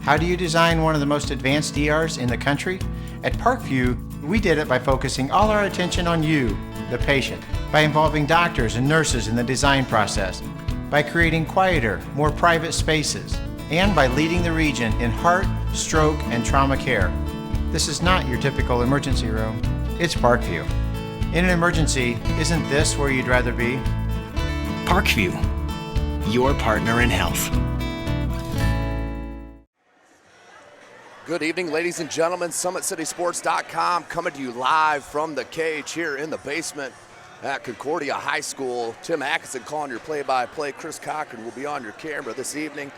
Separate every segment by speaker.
Speaker 1: How do you design one of the most advanced ERs in the country? At Parkview, we did it by focusing all our attention on you, the patient, by involving doctors and nurses in the design process, by creating quieter, more private spaces, and by leading the region in heart, stroke, and trauma care. This is not your typical emergency room. It's Parkview. In an emergency, isn't this where you'd rather be?
Speaker 2: Parkview, your partner in health.
Speaker 3: Good evening, ladies and gentlemen. SummitCitySports.com coming to you live from the cage here in the basement at Concordia High School. Tim Atkinson calling your play-by-play. Chris Cochran will be on your camera this evening.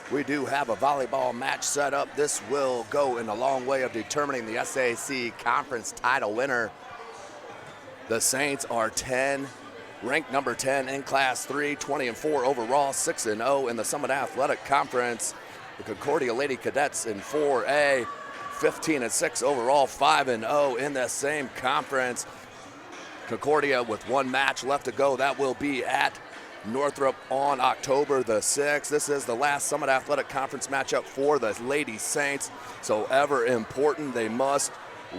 Speaker 3: We do have a volleyball match set up. This will go in a long way of determining the SAC conference title winner. The Saints are ranked number 10 in Class 3, 20-4 overall, 6-0 in the Summit Athletic Conference. The Concordia Lady Cadets in 4A, 15-6 overall, 5-0 in the same conference. Concordia with one match left to go. That will be at Northrop on October the 6th. This is the last Summit Athletic Conference matchup for the Lady Saints. So ever important, they must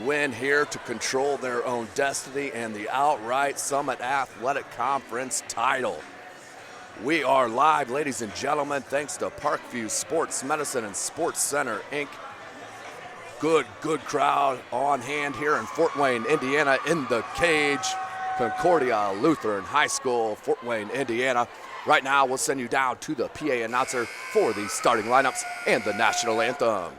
Speaker 3: win here to control their own destiny and the outright Summit Athletic Conference title. We are live, ladies and gentlemen, thanks to Parkview Sports Medicine and Sports Center, Inc. Good crowd on hand here in Fort Wayne, Indiana, in the cage. Concordia Lutheran High School, Fort Wayne, Indiana. Right now, we'll send you down to the PA announcer for the starting lineups and the national anthem.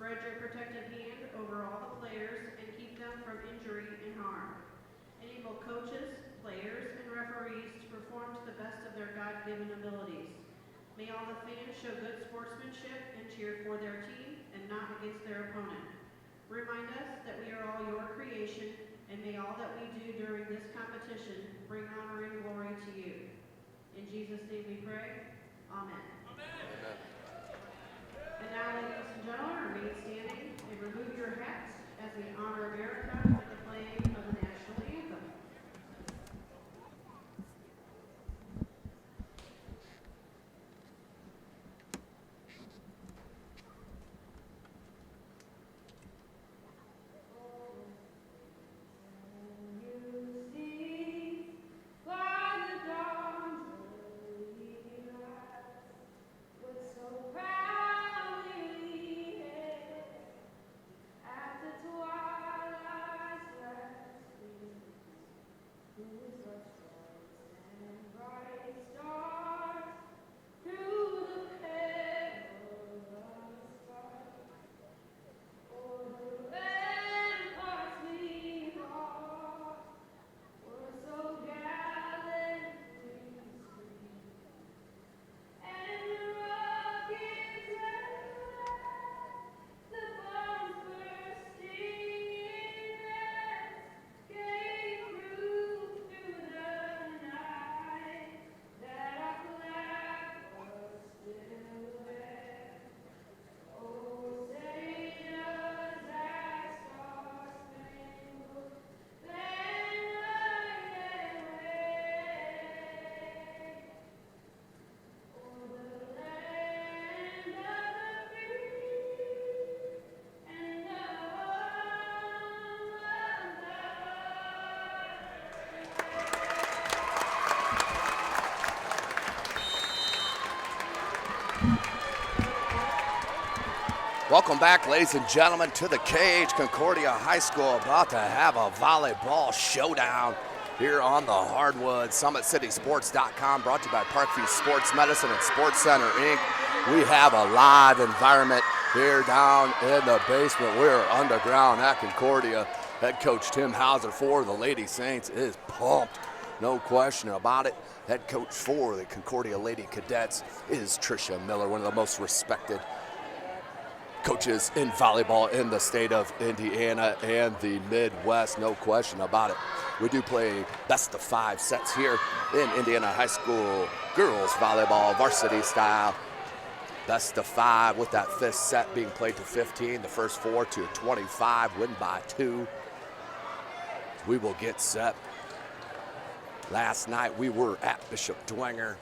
Speaker 4: Spread your protective hand over all the players and keep them from injury and harm. Enable coaches, players, and referees to perform to the best of their God-given abilities. May all the fans show good sportsmanship and cheer for their team and not against their opponent. Remind us that we are all your creation, and may all that we do during this competition bring honor and glory to you. In Jesus' name we pray. Amen. Amen. And now, ladies and gentlemen, remain standing and remove your hats as we honor America with the playing of the national anthem.
Speaker 3: Welcome back, ladies and gentlemen, to the cage. Concordia High School about to have a volleyball showdown here on the hardwood. SummitCitySports.com, brought to you by Parkview Sports Medicine and Sports Center, Inc. We have a live environment here down in the basement. We're underground at Concordia. Head coach Tim Hauser for the Lady Saints is pumped, no question about it. Head coach for the Concordia Lady Cadets is Tricia Miller, one of the most respected coaches in volleyball in the state of Indiana and the Midwest, no question about it. We do play best of 5 sets here in Indiana High School girls volleyball varsity style. Best of 5 with that 5th set being played to 15, the first 4 to 25, win by 2. We will get set. Last night we were at Bishop Dwenger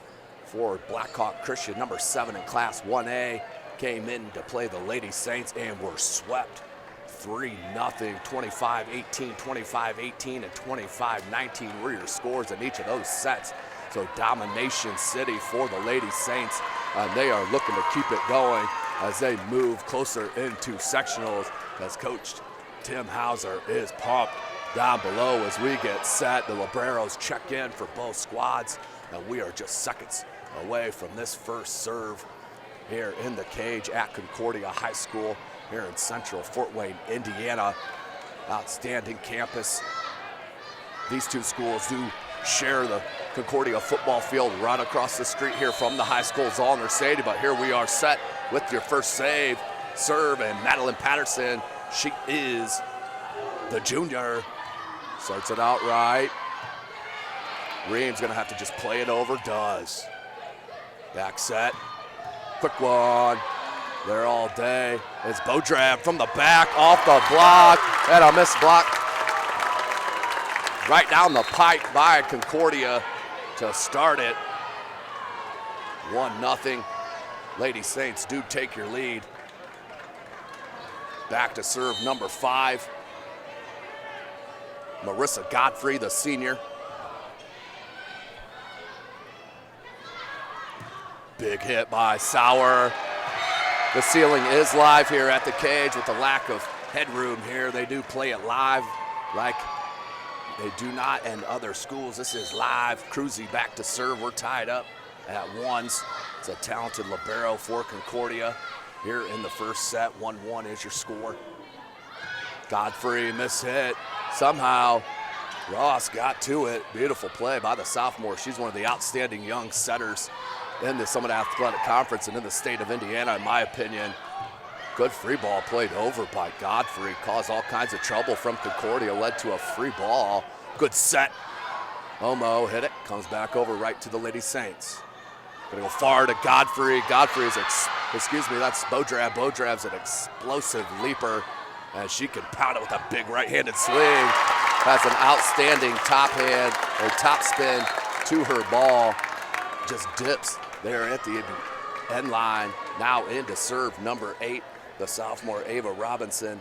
Speaker 3: for Blackhawk Christian, number 7 in Class 1A. Came in to play the Lady Saints and were swept 3-0, 25-18, 25-18, and 25-19 were your scores in each of those sets. So domination city for the Lady Saints, and they are looking to keep it going as they move closer into sectionals, as Coach Tim Hauser is pumped. Down below as we get set, the Libreros check in for both squads, and we are just seconds away from this first serve here in the cage at Concordia High School here in central Fort Wayne, Indiana. Outstanding campus. These two schools do share the Concordia football field right across the street here from the high school, Zollner Stadium. But here we are set with your first serve, and Madeline Patterson, she is the junior. Starts it out right. Ream's gonna have to just play it over, does. Back set. Quick one, there all day. It's Bodrab from the back, off the block, and a missed block. Right down the pipe by Concordia to start it. 1-0. Lady Saints do take your lead. Back to serve number 5. Marissa Godfrey, the senior. Big hit by Sauer. The ceiling is live here at the cage with the lack of headroom here. They do play it live like they do not in other schools. This is live. Cruzy back to serve. We're tied up at 1s. It's a talented libero for Concordia here in the first set. 1-1 is your score. Godfrey mishit. Somehow Ross got to it. Beautiful play by the sophomore. She's one of the outstanding young setters in the Summit Athletic Conference and in the state of Indiana, in my opinion. Good free ball played over by Godfrey. Caused all kinds of trouble from Concordia, led to a free ball. Good set. Omo hit it, comes back over right to the Lady Saints. Gonna go far to Godfrey. Godfrey is, that's Bodrab. Bodrab's an explosive leaper, and she can pound it with a big right-handed swing. Has an outstanding top spin to her ball. Just dips there at the end line. Now into serve number 8. The sophomore Ava Robinson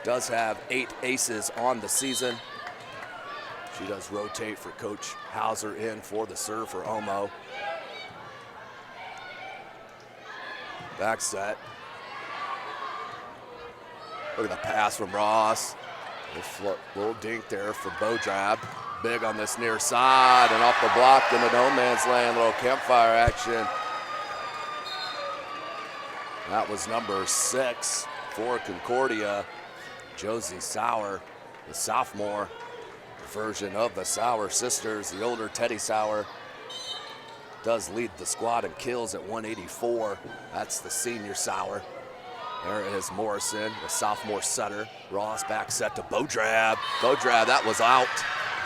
Speaker 3: does have 8 aces on the season. She does rotate for Coach Hauser in for the serve for Omo. Back set. Look at the pass from Ross. Little dink there for Bodrab. Big on this near side and off the block into no man's land. Little campfire action. That was number 6 for Concordia. Josie Sauer, the sophomore version of the Sauer sisters. The older Teddy Sauer does lead the squad in kills at 184. That's the senior Sauer. There is Morrison, the sophomore setter. Ross back set to Bodrab. Bodrab, that was out,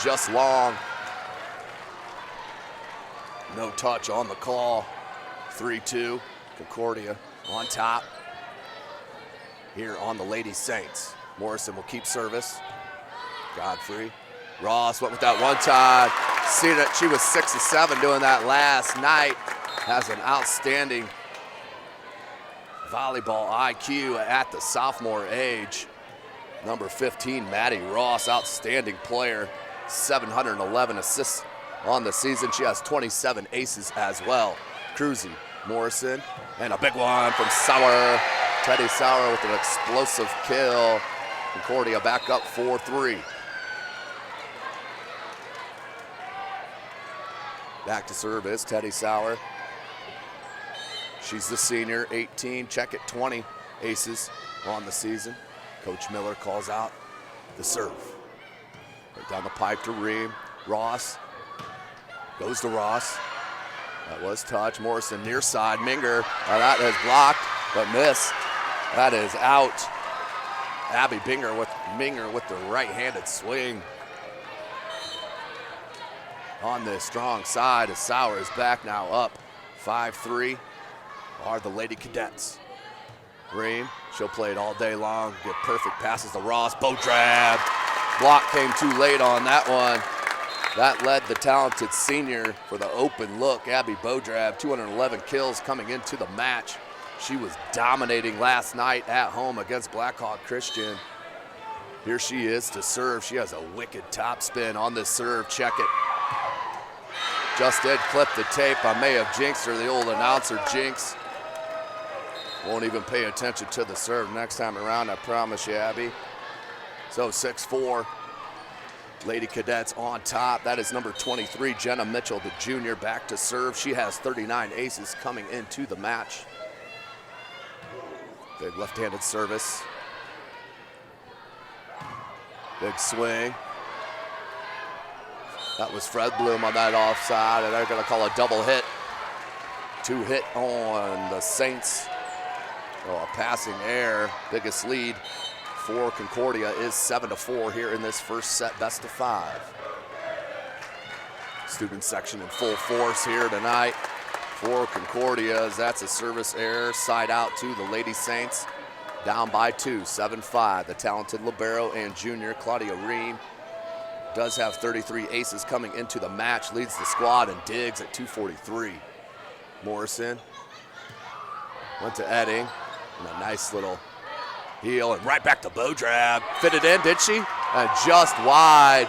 Speaker 3: just long. No touch on the call. 3-2, Concordia on top here on the Lady Saints. Morrison will keep service. Godfrey. Ross went with that one time. See that she was 6 of 7 doing that last night. Has an outstanding volleyball IQ at the sophomore age. Number 15, Maddie Ross, outstanding player. 711 assists on the season. She has 27 aces as well. Cruzy, Morrison, and a big one from Sauer. Teddy Sauer with an explosive kill. Concordia back up 4-3. Back to serve is Teddy Sauer. She's the senior, 18, check it, 20 aces on the season. Coach Miller calls out the serve. Right down the pipe to Ream. Ross goes to Ross. That was touch. Morrison near side. Minger, that is blocked, but missed. That is out. Abby Minger with the right-handed swing. On the strong side as Sauer is back now up 5-3 are the Lady Cadets. Ream, she'll play it all day long, get perfect passes to Ross. Beaudrab, block came too late on that one. That led the talented senior for the open look. Abby Beaudrab, 211 kills coming into the match. She was dominating last night at home against Blackhawk Christian. Here she is to serve. She has a wicked top spin on this serve. Check it. Just did clip the tape. I may have jinxed her, the old announcer jinx. Won't even pay attention to the serve next time around, I promise you, Abby. So 6-4. Lady Cadets on top. That is number 23, Jenna Mitchell, the junior, back to serve. She has 39 aces coming into the match. Big left-handed service. Big swing. That was Fred Bloom on that offside, and they're going to call a double hit. 2 hit on the Saints. Oh, a passing error. Biggest lead for Concordia is 7-4 here in this first set, best of 5. Student section in full force here tonight for Concordia, as that's a service error. Side out to the Lady Saints. Down by 2, 7-5. The talented libero and junior Claudia Ream does have 33 aces coming into the match, leads the squad and digs at 243. Morrison went to Edding, and a nice little heel, and right back to Beaudrab. Fit it in, did she? And just wide.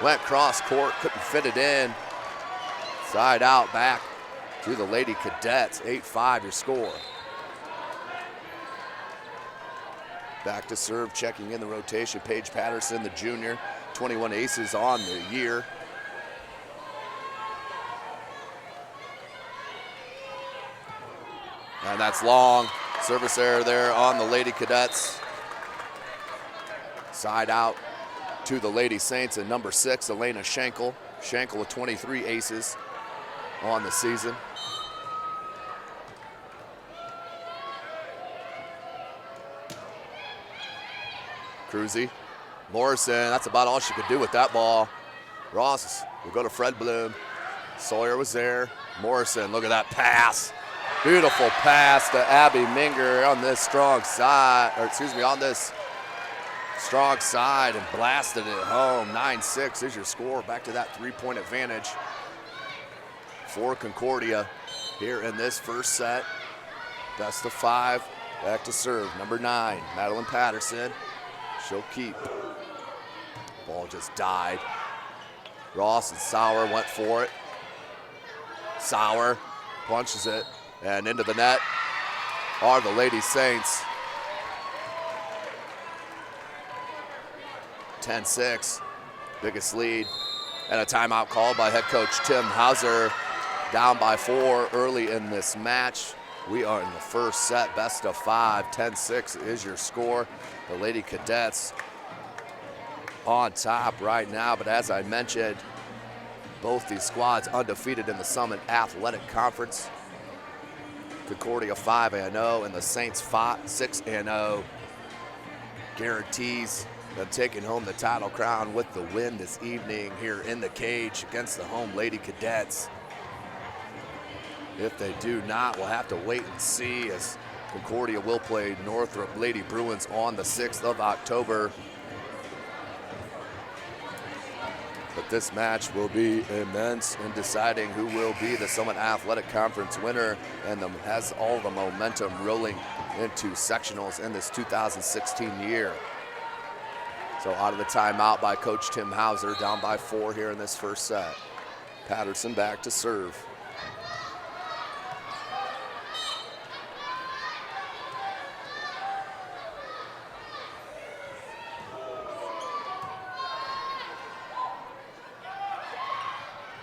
Speaker 3: Went cross court, couldn't fit it in. Side out back to the Lady Cadets. 8-5 your score. Back to serve, checking in the rotation. Paige Patterson, the junior, 21 aces on the year. And that's long. Service error there on the Lady Cadets. Side out to the Lady Saints and number 6, Elena Schenkel. Schenkel with 23 aces on the season. Cruzy. Morrison, that's about all she could do with that ball. Ross will go to Fred Bloom. Sawyer was there. Morrison, look at that pass. Beautiful pass to Abby Minger on this strong side, on this strong side, and blasted it home. 9-6 is your score. Back to that 3-point advantage for Concordia here in this first set. Best of 5. Back to serve, number 9, Madeline Patterson. She'll keep. Ball just died. Ross and Sauer went for it. Sauer punches it, and into the net are the Lady Saints. 10-6, biggest lead, and a timeout called by head coach Tim Hauser. Down by 4 early in this match. We are in the first set, best of 5. 10-6 is your score. The Lady Cadets on top right now, but as I mentioned, both these squads undefeated in the Summit Athletic Conference. Concordia 5-0 and the Saints 6-0. Guarantees them taking home the title crown with the win this evening here in the cage against the home Lady Cadets. If they do not, we'll have to wait and see, as Concordia will play Northrop Lady Bruins on the 6th of October. But this match will be immense in deciding who will be the Summit Athletic Conference winner, and has all the momentum rolling into sectionals in this 2016 year. So out of the timeout by Coach Tim Hauser, down by 4 here in this first set. Patterson back to serve.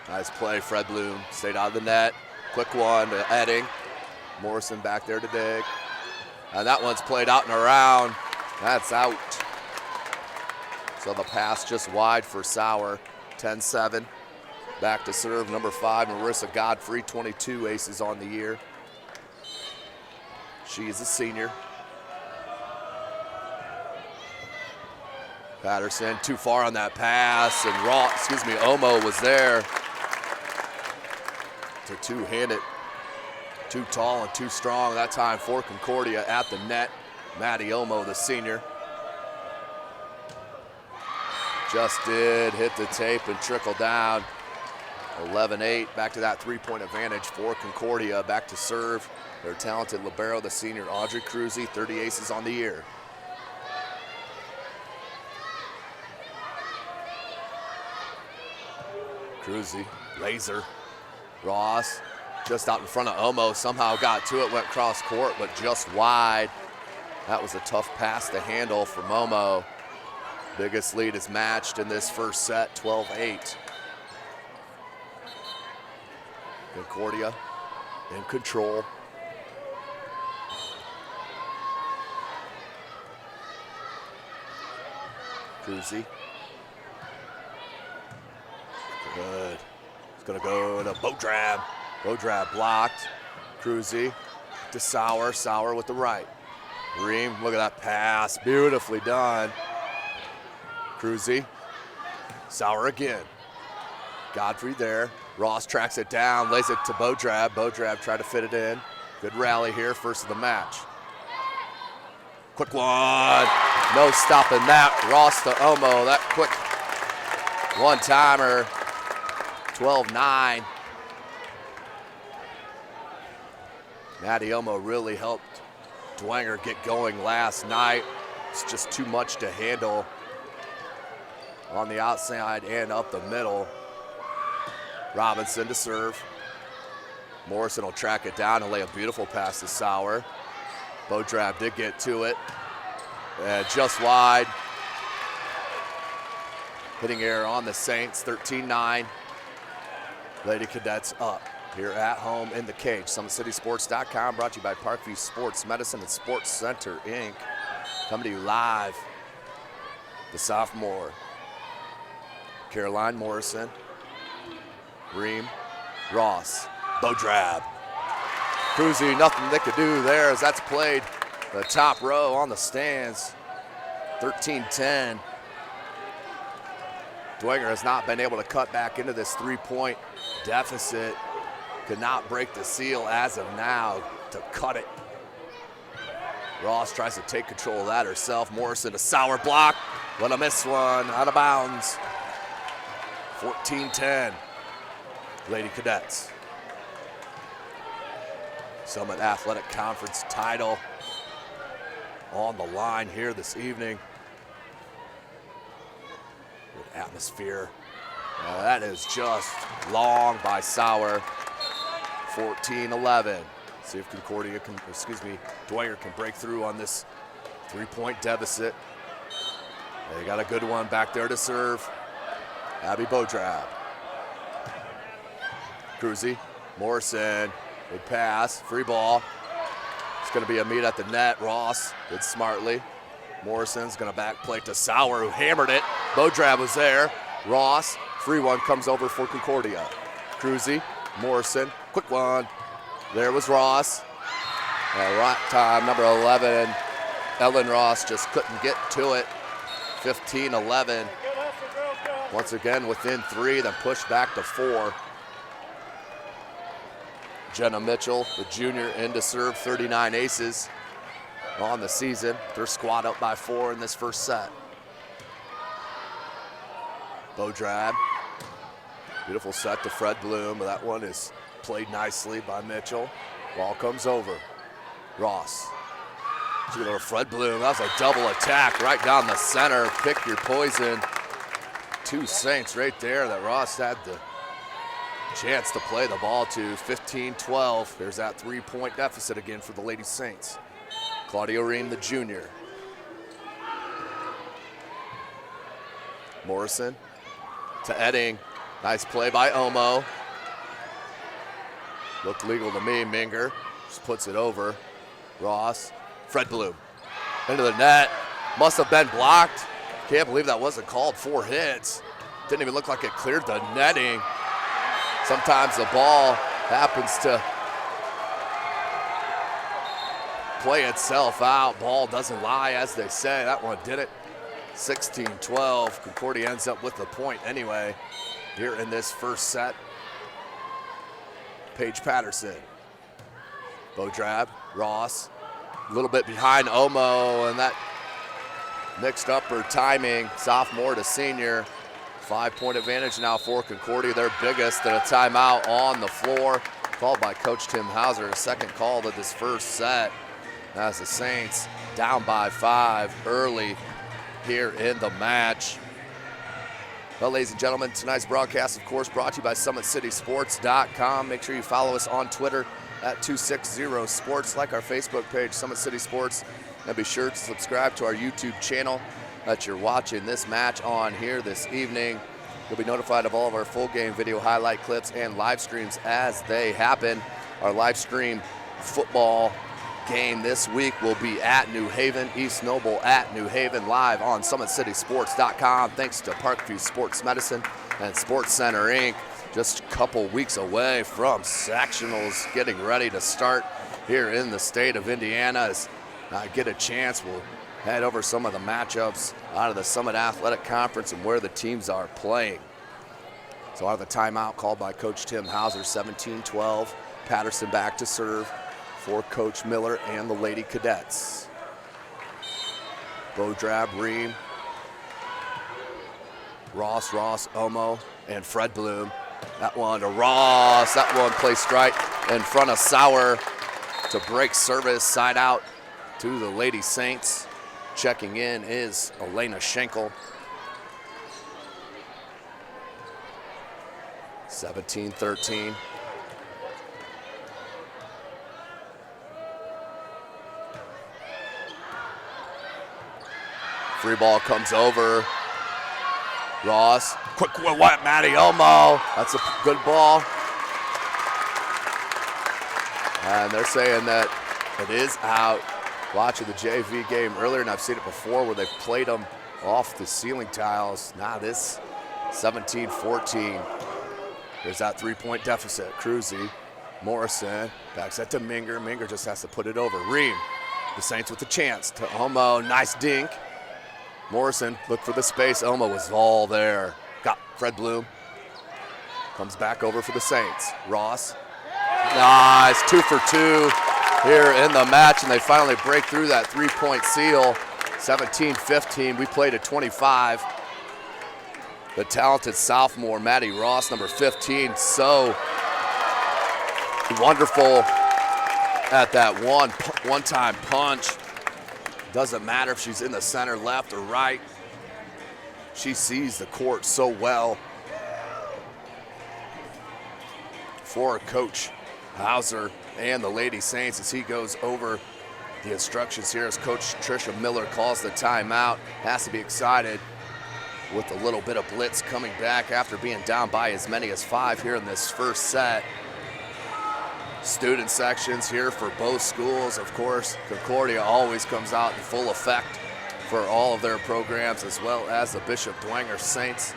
Speaker 3: Nice play, Fred Bloom. Stayed out of the net. Quick one to Edding. Morrison back there to dig. And that one's played out and around. That's out. So the pass just wide for Sauer. 10-7. Back to serve, number 5, Marissa Godfrey, 22 aces on the year. She is a senior. Patterson too far on that pass, and Omo was there to two-hand it. Too tall and too strong that time for Concordia at the net. Maddie Omo, the senior. Just did hit the tape and trickle down. 11-8, back to that three-point advantage for Concordia. Back to serve, their talented libero, the senior Audrey Cruzy, 30 aces on the year. Cruzy, laser, Ross, just out in front of Omo, somehow got to it, went cross court, but just wide. That was a tough pass to handle for Momo. Biggest lead is matched in this first set, 12-8. Concordia in control. Cruzy. Good. It's gonna go to Bodrab. Bodrab blocked. Cruzy to Sauer. Sauer with the right. Ream, look at that pass. Beautifully done. Cruzy. Sauer again. Godfrey there. Ross tracks it down, lays it to Bodrab. Bodrab tried to fit it in. Good rally here, first of the match. Quick one. No stopping that. Ross to Omo. That quick one-timer. 12-9. Maddie Omo really helped Dwenger get going last night. It's just too much to handle on the outside and up the middle. Robinson to serve. Morrison will track it down and lay a beautiful pass to Sauer. Bodrab did get to it. And just wide. Hitting error on the Saints, 13-9. Lady Cadets up here at home in the cage. SummitCitySports.com, brought to you by Parkview Sports Medicine and Sports Center, Inc. Coming to you live. The sophomore, Caroline Morrison. Ream, Ross, Bodrab. Cruzy, nothing they could do there as that's played the top row on the stands. 13-10. Dwenger has not been able to cut back into this three-point deficit. Could not break the seal as of now to cut it. Ross tries to take control of that herself. Morrison, a Sauer block. Gonna miss one, out of bounds. 14-10. Lady Cadets. Summit Athletic Conference title on the line here this evening. Good atmosphere. That is just long by Sauer. 14-11. See if Dwenger can break through on this three-point deficit. They got a good one back there to serve. Abby Bodrab. Cruzy, Morrison, good pass, free ball. It's gonna be a meet at the net. Ross did smartly. Morrison's gonna back plate to Sauer, who hammered it. Bodrab was there. Ross, free one comes over for Concordia. Cruzy, Morrison, quick one. There was Ross. Right time, number 11, Ellen Ross just couldn't get to it. 15-11. Once again within 3, then pushed back to 4. Jenna Mitchell, the junior, in to serve, 39 aces on the season. Their squad up by 4 in this first set. Bodrab, beautiful set to Fred Bloom. That one is played nicely by Mitchell. Ball comes over. Ross. See a little Fred Bloom. That was a double attack right down the center. Pick your poison. 2 Saints right there that Ross had the chance to play the ball to. 15-12. There's that 3-point deficit again for the Lady Saints. Claudia Ream, the junior. Morrison to Edding. Nice play by Omo. Looked legal to me. Minger just puts it over. Ross. Fred Bloom. Into the net. Must have been blocked. Can't believe that wasn't called. 4 hits. Didn't even look like it cleared the netting. Sometimes the ball happens to play itself out. Ball doesn't lie, as they say. That one did it. 16-12. Concordia ends up with the point anyway here in this first set. Paige Patterson. Bodrab, Ross, a little bit behind Omo, and that mixed up her timing. Sophomore to senior. 5-point advantage now for Concordia, their biggest, and a timeout on the floor. Called by Coach Tim Hauser, second call to this first set, as the Saints down by 5 early here in the match. Well, ladies and gentlemen, tonight's broadcast, of course, brought to you by SummitCitySports.com. Make sure you follow us on Twitter at 260sports, like our Facebook page, Summit City Sports, and be sure to subscribe to our YouTube channel that you're watching this match on here this evening. You'll be notified of all of our full game video highlight clips and live streams as they happen. Our live stream football game this week will be at New Haven, East Noble at New Haven, live on SummitCitySports.com. Thanks to Parkview Sports Medicine and Sports Center Inc. Just a couple weeks away from sectionals getting ready to start here in the state of Indiana. As I get a chance, we'll head over some of the matchups out of the Summit Athletic Conference and where the teams are playing. So out of the timeout called by Coach Tim Hauser, 17-12. Patterson back to serve for Coach Miller and the Lady Cadets. Bodrab, Ream, Ross, Omo, and Fred Bloom. That one to Ross. That one placed right in front of Sauer to break service, side out to the Lady Saints. Checking in is Elena Schenkel. 17-13. Free ball comes over. Ross, quick what, Maddie Omo. That's a good ball. And they're saying that it is out. Watching the JV game earlier, and I've seen it before where they've played them off the ceiling tiles. Now this 17-14. There's that 3-point deficit. Cruzy, Morrison, backs that to Minger. Minger just has to put it over. Ream, the Saints with the chance to Omo. Nice dink. Morrison, look for the space. Omo was all there. Got Fred Bloom. Comes back over for the Saints. Ross, nice, 2 for 2 here in the match, and they finally break through that 3-point seal. 17-15, we played at 25. The talented sophomore, Maddie Ross, number 15, so wonderful at that one-time punch. Doesn't matter if she's in the center, left, or right. She sees the court so well. For Coach Hauser and the Lady Saints as he goes over the instructions here as Coach Tricia Miller calls the timeout. Has to be excited with a little bit of blitz coming back after being down by as many as 5 here in this first set. Student sections here for both schools. Of course, Concordia always comes out in full effect for all of their programs, as well as the Bishop Dwenger Saints.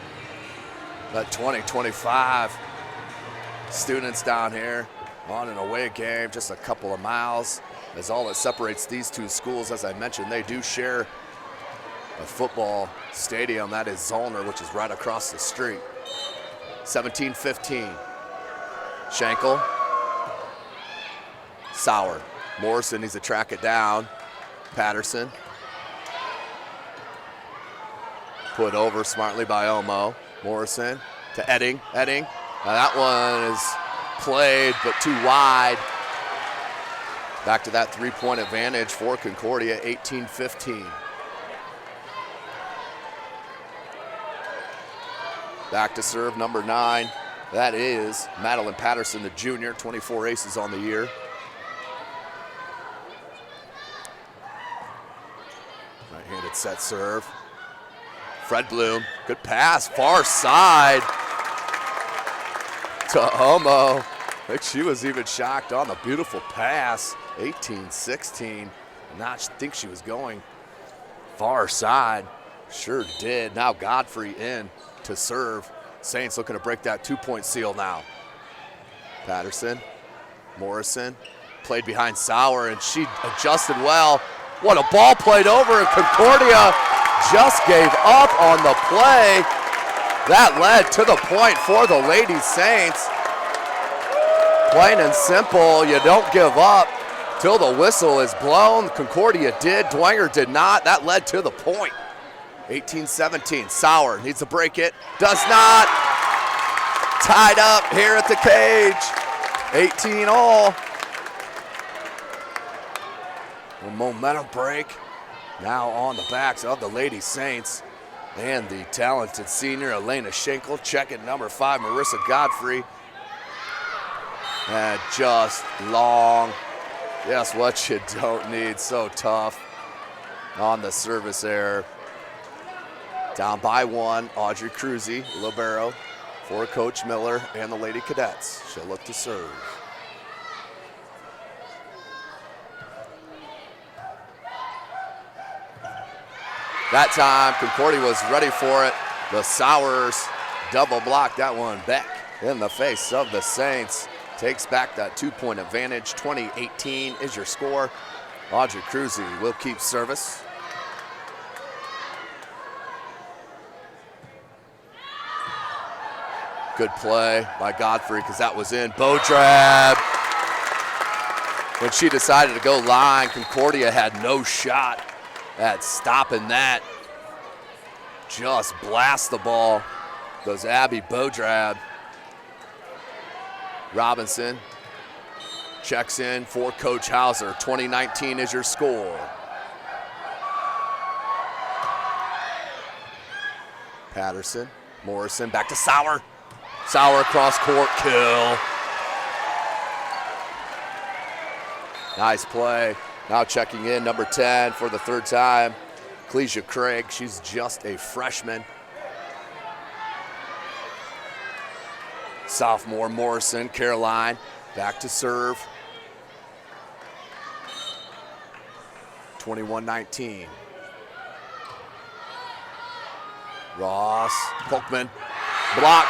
Speaker 3: That 20-25 students down here on an away game, just a couple of miles is all that separates these two schools. As I mentioned, they do share a football stadium, that is Zollner, which is right across the street. 17-15. Schenkel. Sauer. Morrison needs to track it down. Patterson. Put over smartly by Omo. Morrison to Edding. Now that one is played, but too wide. Back to that 3-point advantage for Concordia, 18-15. Back to serve number 9. That is Madeline Patterson, the junior, 24 aces on the year. Right-handed set serve. Fred Bloom, good pass, far side. to Omo. I think she was even shocked on the beautiful pass. 18-16. Not think she was going far side. Sure did. Now Godfrey in to serve. Saints looking to break that 2-point seal now. Patterson, Morrison, played behind Sauer, and she adjusted well. What a ball played over, and Concordia just gave up on the play. That led to the point for the Lady Saints. Plain and simple, you don't give up till the whistle is blown. Concordia did, Dwenger did not. That led to the point. 18-17, Sauer needs to break it, does not. Tied up here at the cage, 18-all. A momentum break now on the backs of the Lady Saints and the talented senior Elena Schenkel, checking number 5, Marissa Godfrey. And just long, yes, what you don't need, so tough on the service error. Down by 1, Audrey Cruzy, libero for Coach Miller and the Lady Cadets. She'll look to serve. That time, Concordia was ready for it. The Sauers double blocked that one back in the face of the Saints. Takes back that 2-point advantage. 20-18 is your score. Audrey Cruzy will keep service. Good play by Godfrey because that was in. Beaudrab. When she decided to go line, Concordia had no shot at stopping that. Just blast the ball. Goes Abby Beaudrab. Robinson checks in for Coach Hauser. 20-19 is your score. Patterson, Morrison, back to Sauer. Sauer cross court, kill. Nice play. Now checking in, number 10 for the 3rd time, Clesia Craig. She's just a freshman. Sophomore Morrison, Caroline, back to serve. 21-19. Ross, Polkman, blocked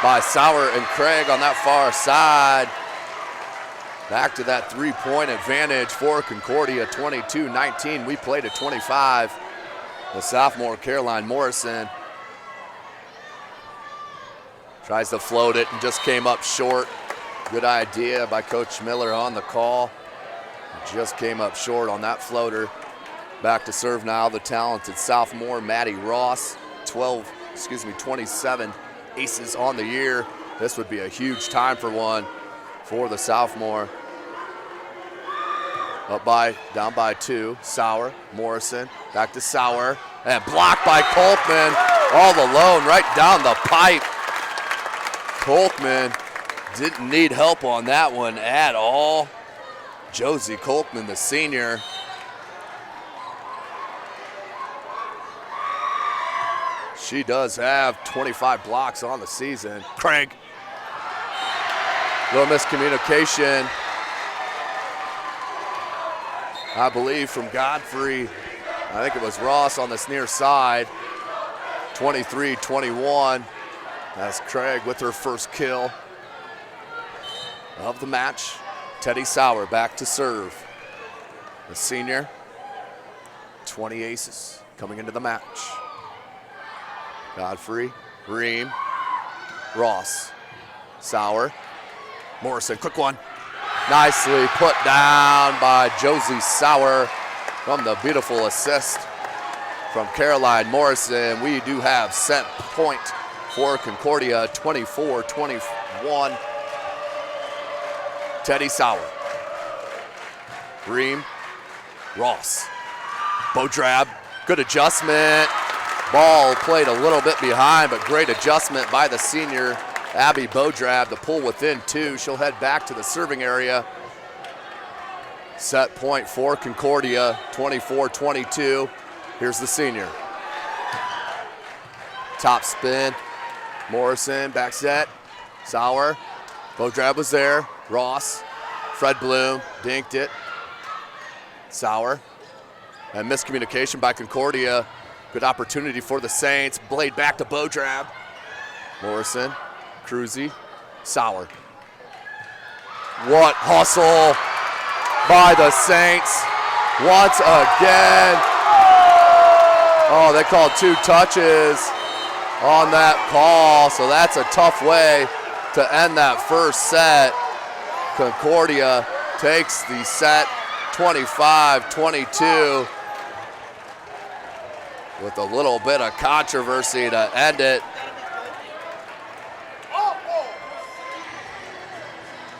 Speaker 3: by Sauer and Craig on that far side. Back to that 3-point advantage for Concordia, 22-19. We played at 25. The sophomore Caroline Morrison tries to float it and just came up short. Good idea by Coach Miller on the call. Just came up short on that floater. Back to serve now, the talented sophomore Maddie Ross. 27 aces on the year. This would be a huge time for one for the sophomore. Down by 2, Sauer, Morrison, back to Sauer, and blocked by Kolkman, all alone, right down the pipe. Kolkman didn't need help on that one at all. Josie Kolkman, the senior. She does have 25 blocks on the season. Craig, little miscommunication, I believe, from Godfrey. I think it was Ross on this near side. 23-21. That's Craig with her first kill of the match. Teddy Sauer back to serve. The senior, 20 aces coming into the match. Godfrey, Ream, Ross, Sauer, Morrison, quick one. Nicely put down by Josie Sauer from the beautiful assist from Caroline Morrison. We do have set point for Concordia, 24-21. Teddy Sauer, Ream, Ross, Beaudrab, good adjustment. Ball played a little bit behind, but great adjustment by the senior Abby Beaudrab to pull within 2. She'll head back to the serving area. Set point for Concordia, 24-22. Here's the senior. Top spin, Morrison, back set, Sauer. Bodrab was there. Ross. Fred Bloom dinked it. Sauer. And miscommunication by Concordia. Good opportunity for the Saints. Blade back to Bodrab. Morrison. Cruzy. Sauer. What hustle by the Saints once again. Oh, they called 2 touches on that call, so that's a tough way to end that first set. Concordia takes the set 25-22 with a little bit of controversy to end it.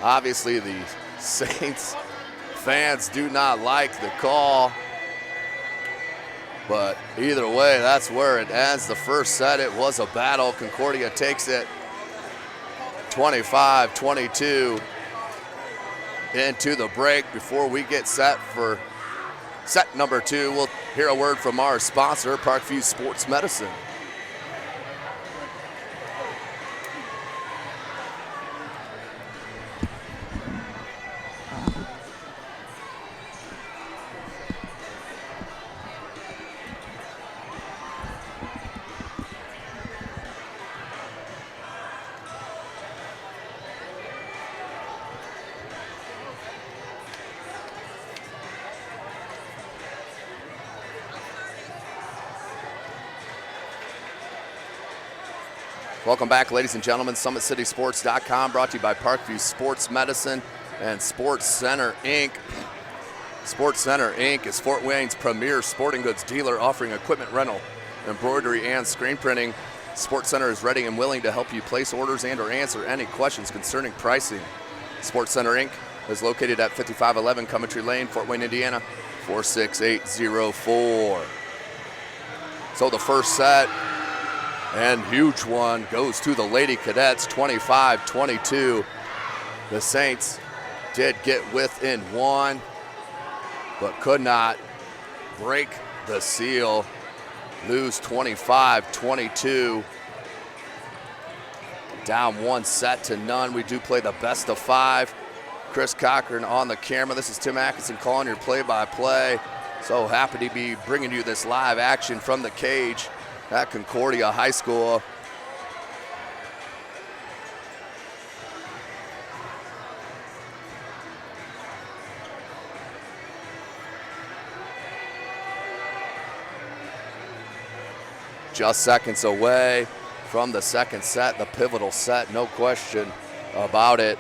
Speaker 3: Obviously, the Saints fans do not like the call, but either way, that's where it ends. The first set, it was a battle. Concordia takes it 25-22 into the break. Before we get set for set number 2, we'll hear a word from our sponsor, Parkview Sports Medicine. Welcome back, ladies and gentlemen. SummitCitySports.com brought to you by Parkview Sports Medicine and Sports Center, Inc. Sports Center, Inc. is Fort Wayne's premier sporting goods dealer offering equipment rental, embroidery, and screen printing. Sports Center is ready and willing to help you place orders and or answer any questions concerning pricing. Sports Center, Inc. is located at 5511 Coventry Lane, Fort Wayne, Indiana, 46804. So the first set, and huge one, goes to the Lady Cadets, 25-22. The Saints did get within 1, but could not break the seal. Lose 25-22. Down 1-0. We do play the best of 5. Chris Cochran on the camera. This is Tim Atkinson calling your play-by-play. So happy to be bringing you this live action from the cage at Concordia High School. Just seconds away from the second set, the pivotal set, no question about it.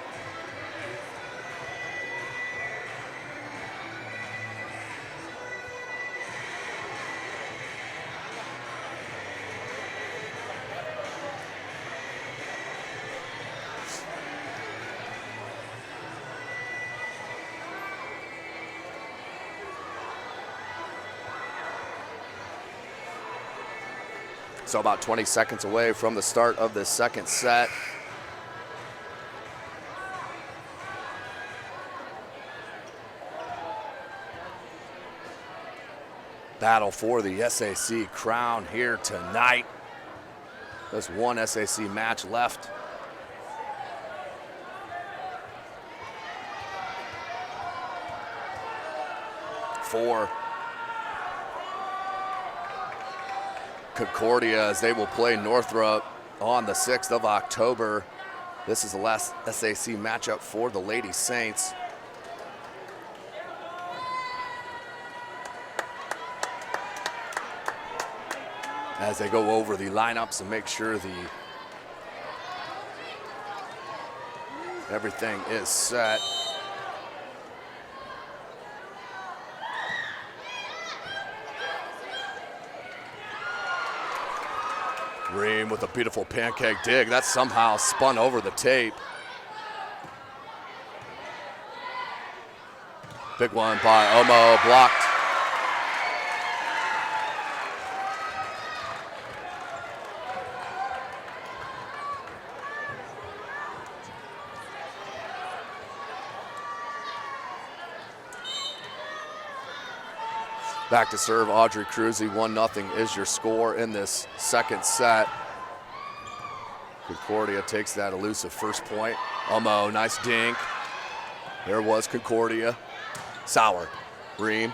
Speaker 3: So about 20 seconds away from the start of the second set. Battle for the SAC crown here tonight. There's one SAC match left. For Concordia, as they will play Northrop on the 6th of October. This is the last SAC matchup for the Lady Saints. As they go over the lineups and make sure everything is set. Ream with a beautiful pancake dig. That somehow spun over the tape. Big one by Omo, blocked. Back to serve, Audrey Cruzy. 1-0 is your score in this second set. Concordia takes that elusive first point. Nice dink. There was Concordia. Sauer, Ream,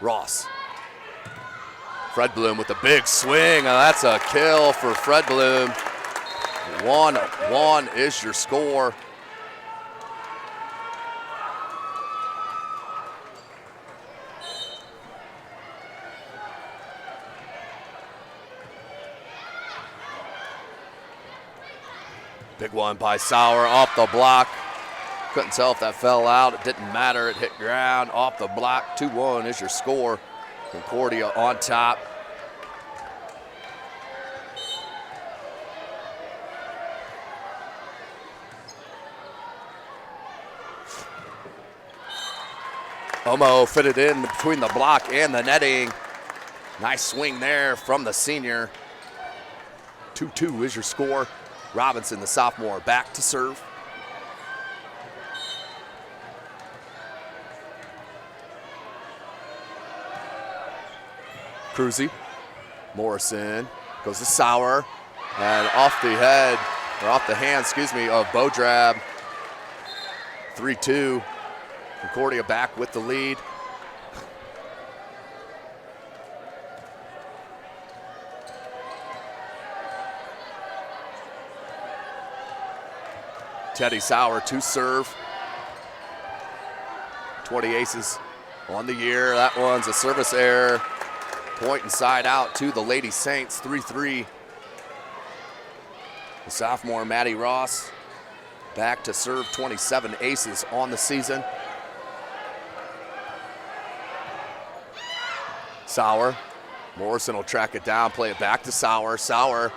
Speaker 3: Ross. Fred Bloom with a big swing. That's a kill for Fred Bloom. 1-1 is your score. Big one by Sauer off the block. Couldn't tell if that fell out. It didn't matter. It hit ground off the block. 2-1 is your score. Concordia on top. Omo fitted in between the block and the netting. Nice swing there from the senior. 2-2 is your score. Robinson, the sophomore, back to serve. Cruzy, Morrison goes to Sauer, and off the head, or off the hand, of Bodrab. 3-2, Concordia back with the lead. Teddy Sauer to serve. 20 aces on the year. That one's a service error. Point and side out to the Lady Saints, 3-3. The sophomore, Maddie Ross, back to serve, 27 aces on the season. Sauer. Morrison will track it down, play it back to Sauer. Sauer.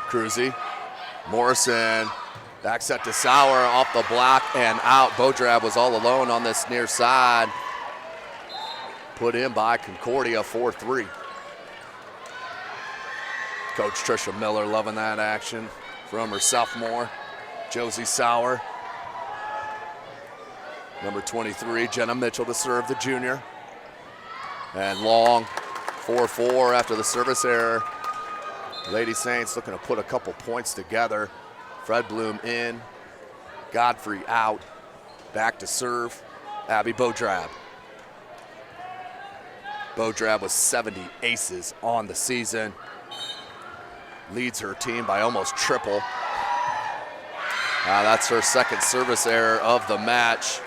Speaker 3: Cruzy. Morrison. Back set to Sauer, off the block and out. Bodrab was all alone on this near side. Put in by Concordia, 4-3. Coach Trisha Miller loving that action from her sophomore, Josie Sauer. Number 23, Jenna Mitchell to serve, the junior. And long, 4-4 after the service error. Lady Saints looking to put a couple points together. Fred Bloom in, Godfrey out, back to serve, Abby Bodrab. Bodrab with 70 aces on the season. Leads her team by almost triple. That's her second service error of the match.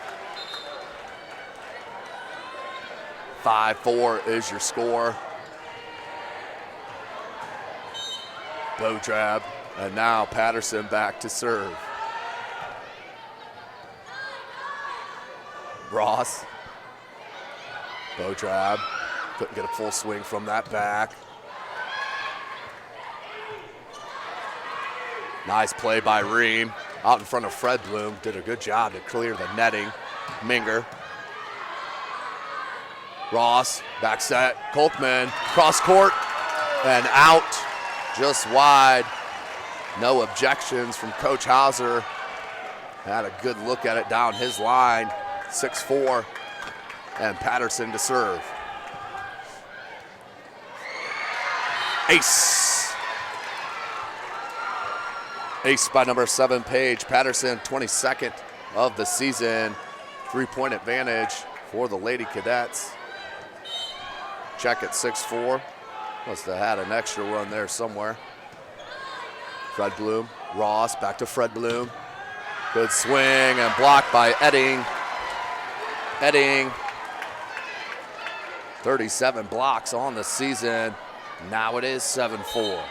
Speaker 3: 5-4 is your score. Bodrab, and now Patterson back to serve. Ross. Bodrab couldn't get a full swing from that back. Nice play by Ream. Out in front of Fred Bloom. Did a good job to clear the netting. Minger. Ross, back set. Kolkman, cross court, and out. Just wide. No objections from Coach Hauser. Had a good look at it down his line. 6-4. And Patterson to serve. Ace. Ace by number 7, Paige Patterson, 22nd of the season. 3-point advantage for the Lady Cadets. Check at 6-4. Must have had an extra run there somewhere. Fred Bloom, Ross, back to Fred Bloom. Good swing and blocked by Edding. Edding, 37 blocks on the season. Now it is 7-4.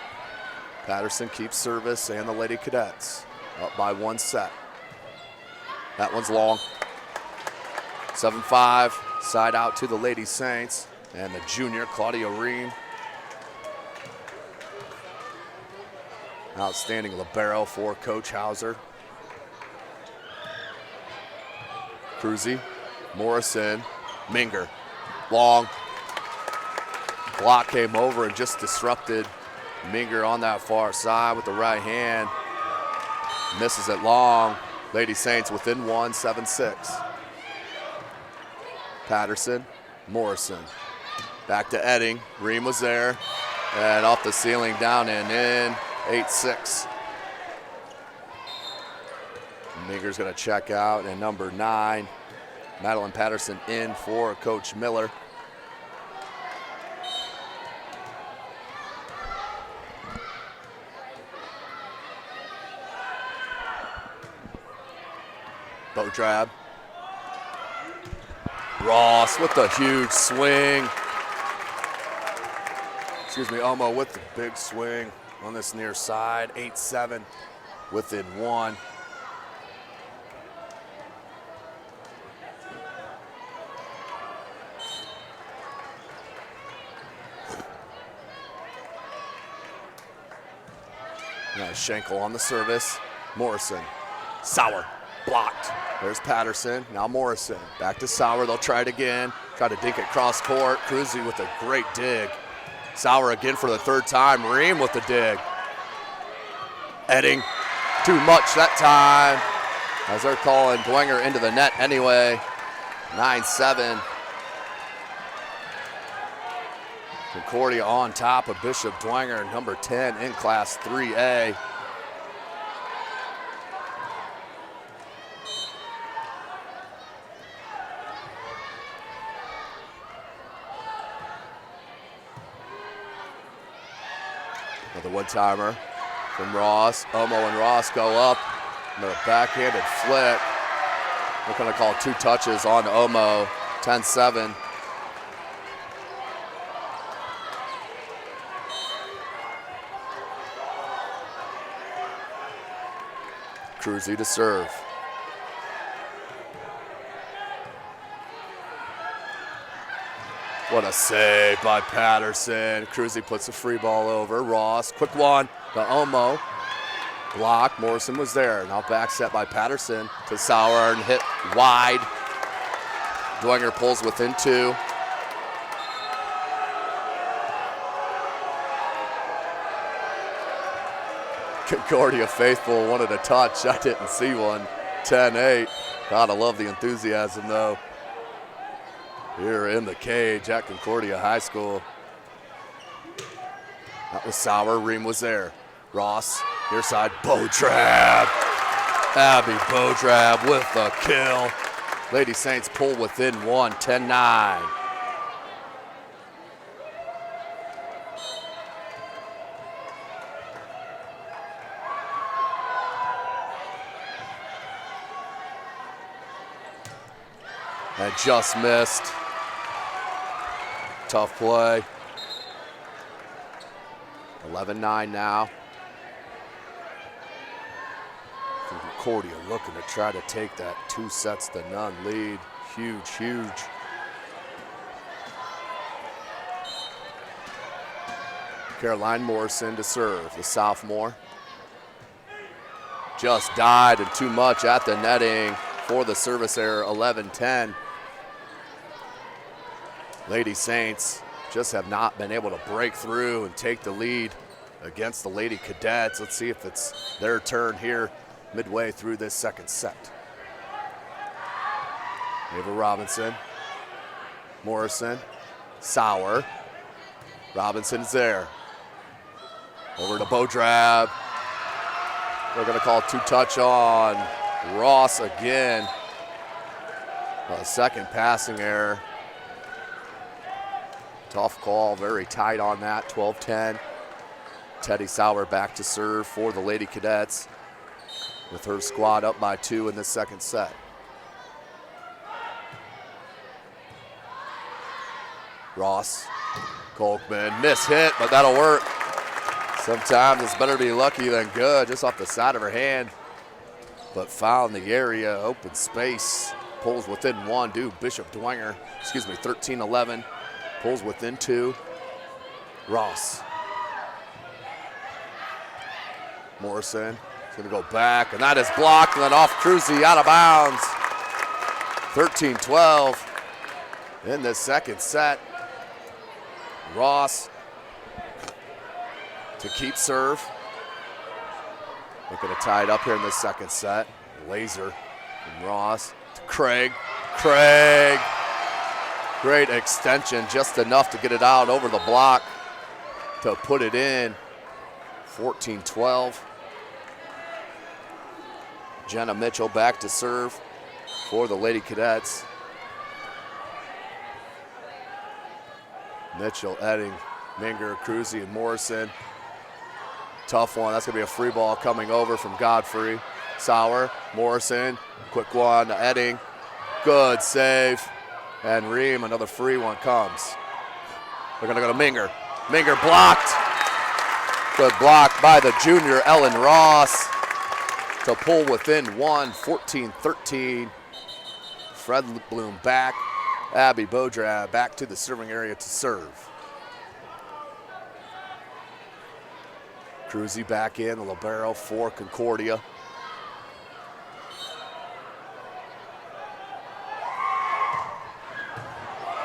Speaker 3: Patterson keeps service and the Lady Cadets up by 1 set. That one's long. 7-5, side out to the Lady Saints and the junior, Claudia Ream. Outstanding libero for Coach Hauser. Cruzy, Morrison, Minger, long. Block came over and just disrupted. Minger on that far side with the right hand. Misses it long. Lady Saints within 1, 7-6. Patterson, Morrison. Back to Edding. Ream was there. And off the ceiling, down and in. 8-6. Meager's going to check out. And number 9, Madeline Patterson in for Coach Miller. Bodrab. Ross with the huge swing. Omo with the big swing on this near side. 8-7 within 1. Now Schenkel on the service. Morrison. Sauer. Blocked. There's Patterson. Now Morrison. Back to Sauer. They'll try it again. Try to dink it cross court. Cruzy with a great dig. Sauer again for the 3rd time. Ream with the dig. Edding. Too much that time. As they're calling Dwenger into the net anyway. 9-7. Concordia on top of Bishop Dwenger, number 10 in Class 3A. Another one-timer from Ross. Omo and Ross go up. Another backhanded flick. We're going to call 2 touches on Omo. 10-7. Cruzy to serve. What a save by Patterson. Cruzy puts the free ball over. Ross, quick one to Omo. Block, Morrison was there. Now back set by Patterson to Sauer and hit wide. Dwenger pulls within 2. Concordia faithful wanted a touch. I didn't see one. 10-8. Gotta love the enthusiasm though. Here in the cage at Concordia High School. That was Sauer. Ream was there. Ross, near side. Bodrab. Abby Bodrab with the kill. Lady Saints pull within 1. 10-9. And just missed. Tough play. 11-9 now. Concordia looking to try to take that 2-0 lead. Huge, huge. Caroline Morrison to serve, the sophomore. Just died and too much at the netting for the service error. 11-10. Lady Saints just have not been able to break through and take the lead against the Lady Cadets. Let's see if it's their turn here midway through this second set. Ava Robinson, Morrison, Sauer. Robinson's there. Over to Bodrab. They're going to call 2-touch on Ross again. A second passing error. Tough call, very tight on that, 12-10. Teddy Sauer back to serve for the Lady Cadets with her squad up by 2 in the second set. Ross, Kolkman, miss hit, but that'll work. Sometimes it's better to be lucky than good, just off the side of her hand. But found the area, open space, pulls within 1, Bishop Dwenger, 13-11. Pulls within 2. Ross. Morrison is going to go back, and that is blocked, and then off Cruzy, out of bounds. 13-12 in the second set. Ross to keep serve. Looking to tie it up here in the second set. Laser from Ross to Craig. Craig. Great extension, just enough to get it out over the block to put it in. 14-12. Jenna Mitchell back to serve for the Lady Cadets. Mitchell, Edding, Minger, Cruzy, and Morrison. Tough one. That's going to be a free ball coming over from Godfrey. Sauer, Morrison, quick one to Edding. Good save. And Ream, another free one comes. They're going to go to Minger. Minger blocked. Good block by the junior Ellen Ross to pull within one, 14-13. Fred Bloom back. Abby Bodrab back to the serving area to serve. Cruzy back in, the libero for Concordia.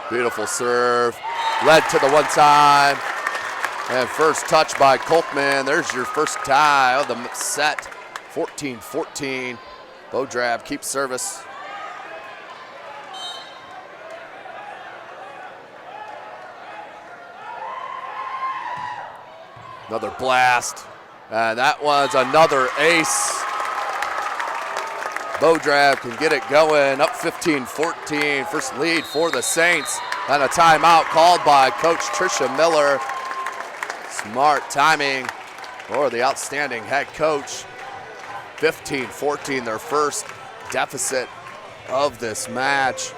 Speaker 3: Beautiful serve, led to the one time. And first touch by Kolkman. There's your first tie of the set, 14-14. Bodrab keeps service. Another blast, and that one's another ace. Bodrab can get it going, up 15-14, first lead for the Saints, and a timeout called by Coach Tricia Miller. Smart timing for the outstanding head coach. 15-14, their first deficit of this match.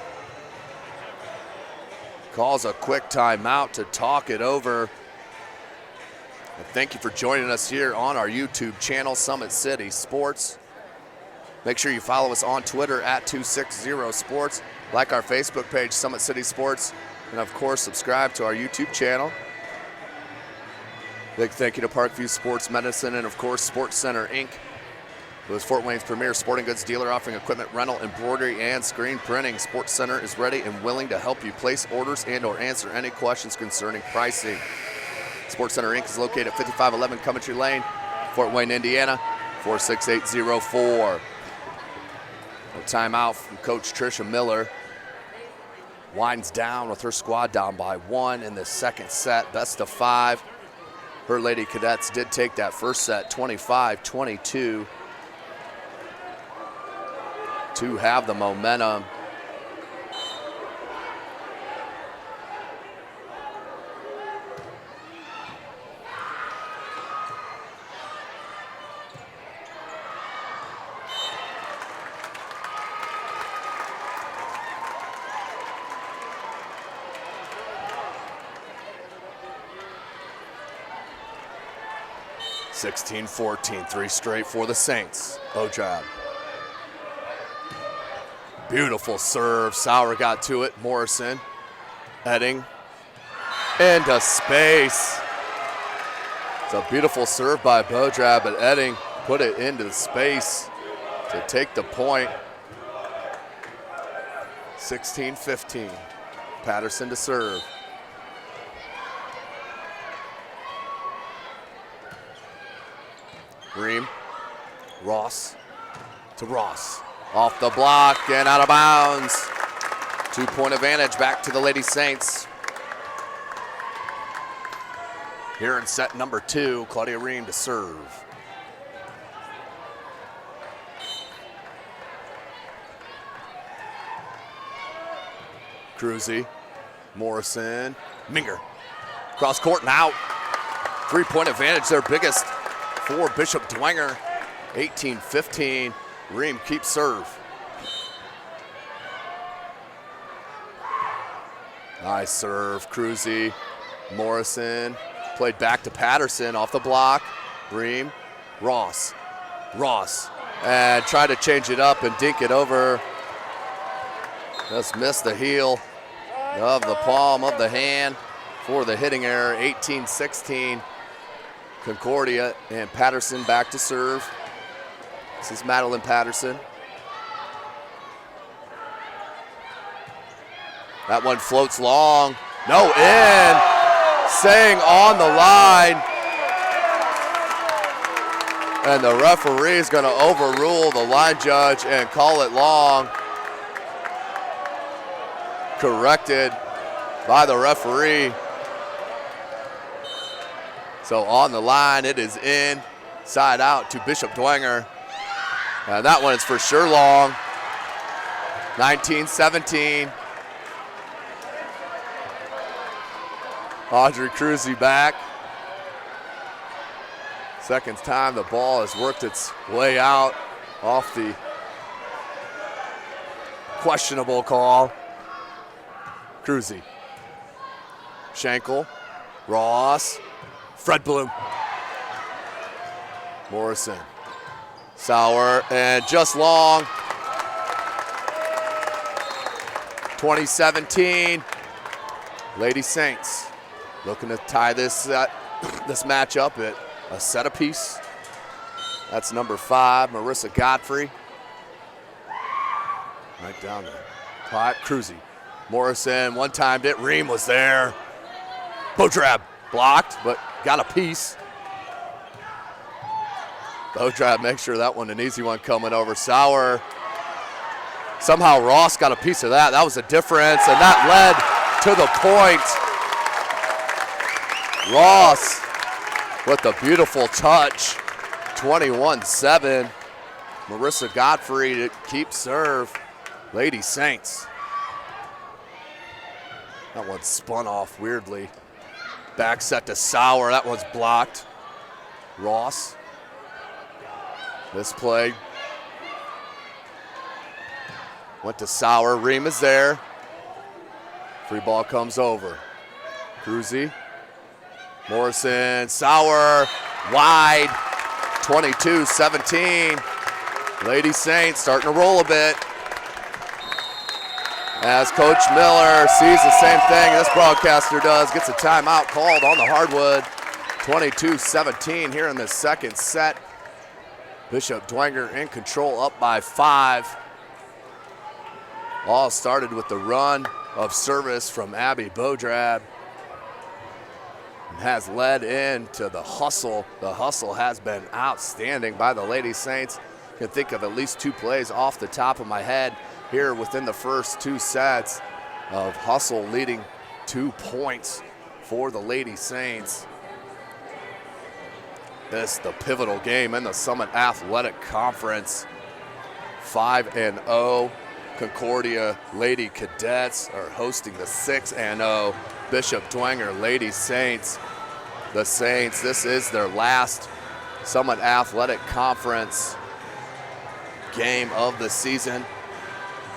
Speaker 3: Calls a quick timeout to talk it over. And thank you for joining us here on our YouTube channel, Summit City Sports. Make sure you follow us on Twitter at 260sports, like our Facebook page, Summit City Sports, and of course, subscribe to our YouTube channel. Big thank you to Parkview Sports Medicine and of course, Sports Center Inc., who is Fort Wayne's premier sporting goods dealer offering equipment rental, embroidery, and screen printing. Sports Center is ready and willing to help you place orders and or answer any questions concerning pricing. Sports Center Inc. is located at 5511 Coventry Lane, Fort Wayne, Indiana, 46804. A timeout from Coach Tricia Miller. Winds down with her squad down by one in the second set, best of five. Her Lady Cadets did take that first set, 25-22, to have the momentum. (16-14), three straight for the Saints. Bodrab. Beautiful serve. Sauer got to it. Morrison. Edding. Into space. It's a beautiful serve by Bodrab, but Edding put it into the space to take the point. 16-15. Patterson to serve. Ream, Ross to Ross. Off the block and out of bounds. 2-point advantage back to the Lady Saints. Here in set number two, Claudia Ream to serve. Cruzy, Morrison, Minger. Cross court and out. 3-point advantage, their biggest for Bishop Dwenger. 18-15. Ream keeps serve. Nice serve, Cruzy. Morrison played back to Patterson off the block. Ream, Ross. And tried to change it up and dink it over. Just missed the heel of the palm of the hand for the hitting error. 18-16. Concordia and Patterson back to serve. This is Madeline Patterson. That one floats long. No, in. Staying on the line. And the referee is going to overrule the line judge and call it long. Corrected by the referee. So on the line, it is in, side out to Bishop Dwenger. And that one is for sure long. 19-17. Audrey Cruzy back. Second time the ball has worked its way out off the questionable call. Cruzy. Schenkel. Ross. Fred Bloom. Morrison. Sauer and just long. 2017. Lady Saints looking to tie this match up at a set apiece. That's number 5, Marissa Godfrey. Right down there. Pot, Cruzy. Morrison one-timed it. Ream was there. Bodrab blocked, but got a piece. Bodrab makes sure that one an easy one coming over. Sauer. Somehow Ross got a piece of that. That was a difference, and that led to the point. Ross with a beautiful touch. 21-7. Marissa Godfrey to keep serve. Lady Saints. That one spun off weirdly. Back set to Sauer. That one's blocked. Ross. This play went to Sauer. Ream is there. Free ball comes over. Cruzy. Morrison. Sauer. Wide. 22-17. Lady Saints starting to roll a bit. As Coach Miller sees the same thing this broadcaster does, gets a timeout called on the hardwood. 22-17 here in the second set. Bishop Dwenger in control, up by 5. All started with the run of service from Abby Bodrab. And has led into the hustle. The hustle has been outstanding by the Lady Saints. Can think of at least 2 plays off the top of my head here within the first 2 sets of hustle leading 2 points for the Lady Saints. This the pivotal game in the Summit Athletic Conference. 5-0. Concordia Lady Cadets are hosting the 6-0 Bishop Dwenger Lady Saints. The Saints, this is their last Summit Athletic Conference game of the season.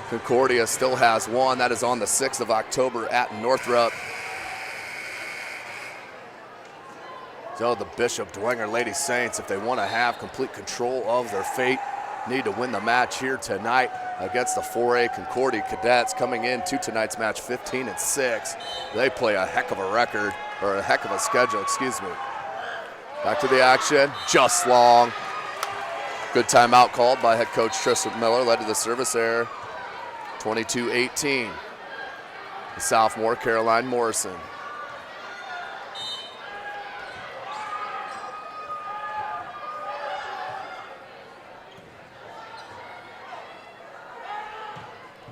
Speaker 3: Concordia still has one. That is on the 6th of October at Northrop. So the Bishop Dwenger Lady Saints, if they want to have complete control of their fate, need to win the match here tonight against the 4A Concordia Cadets coming into tonight's match 15-6. They play a heck of a record, or a heck of a schedule, excuse me. Back to the action, just long. Good timeout called by head coach Tristan Miller, led to the service error. 22-18. The sophomore Caroline Morrison.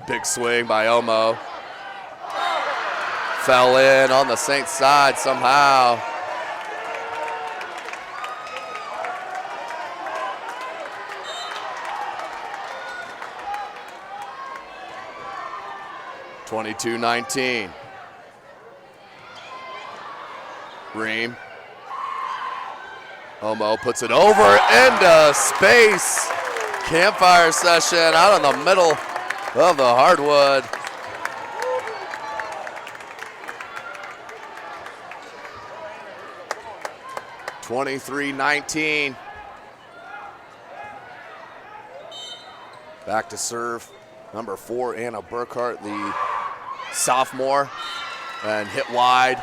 Speaker 3: Big swing by Omo. Fell in on the Saints side somehow. (22-19). Ream. Omo puts it over into space. Campfire session out in the middle of the hardwood. (23-19). Back to serve number 4, Anna Burkhart, the sophomore, and hit wide.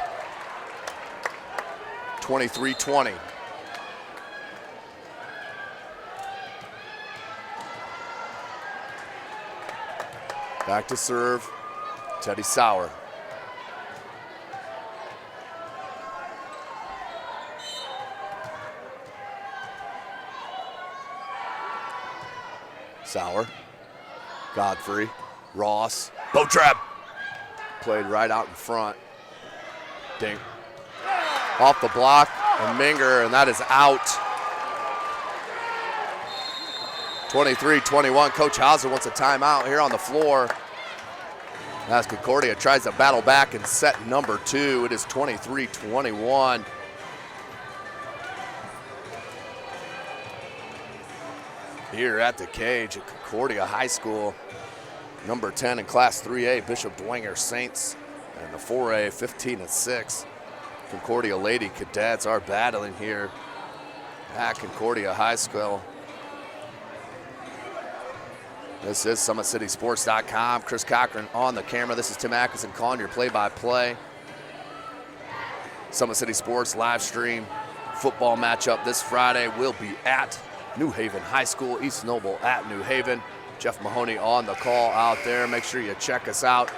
Speaker 3: 23-20. Back to serve, Teddy Sauer. Sauer, Godfrey, Ross, Botrap. played right out in front. Dink. Off the block, and Minger, and that is out. 23-21. Coach Hauser wants a timeout here on the floor. As Concordia tries to battle back in set number 2. It is 23-21. Here at the cage at Concordia High School. Number 10 in Class 3A, Bishop Dwenger Saints. And the 4A, 15-6. Concordia Lady Cadets are battling here at Concordia High School. This is SummitCitySports.com. Chris Cochran on the camera. This is Tim Atkinson calling your play-by-play. Summit City Sports live stream football matchup this Friday will be at New Haven High School, East Noble at New Haven. Jeff Mahoney on the call out there. Make sure you check us out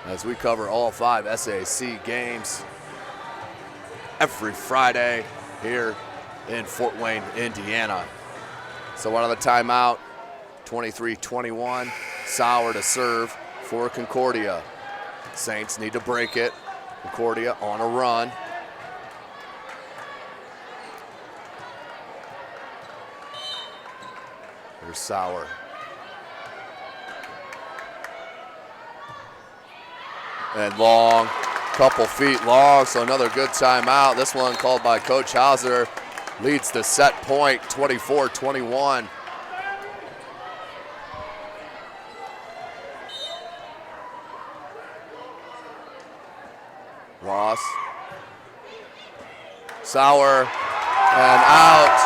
Speaker 3: as we cover all 5 SAC games every Friday here in Fort Wayne, Indiana. So out of the timeout, 23-21, Sauer to serve for Concordia. Saints need to break it. Concordia on a run. Here's Sauer. And long, couple feet long, so another good timeout. This one called by Coach Hauser, leads the set point, 24-21. Ross. Sauer and out.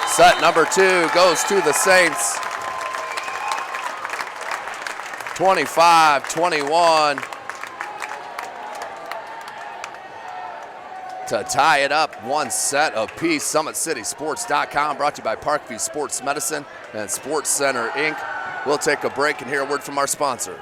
Speaker 3: Set number 2 goes to the Saints. 25-21 to tie it up, 1 set apiece. SummitCitySports.com brought to you by Parkview Sports Medicine and Sports Center, Inc. We'll take a break and hear a word from our sponsor.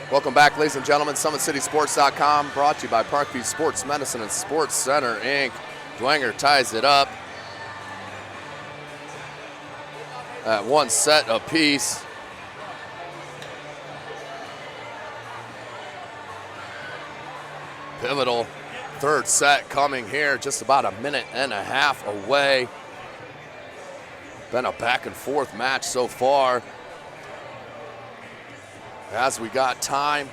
Speaker 3: Welcome back, ladies and gentlemen. SummitCitySports.com brought to you by Parkview Sports Medicine and Sports Center, Inc. Dwenger ties it up at 1 set apiece. Pivotal 3rd set coming here, just about a minute and a half away. Been a back and forth match so far. As we got time,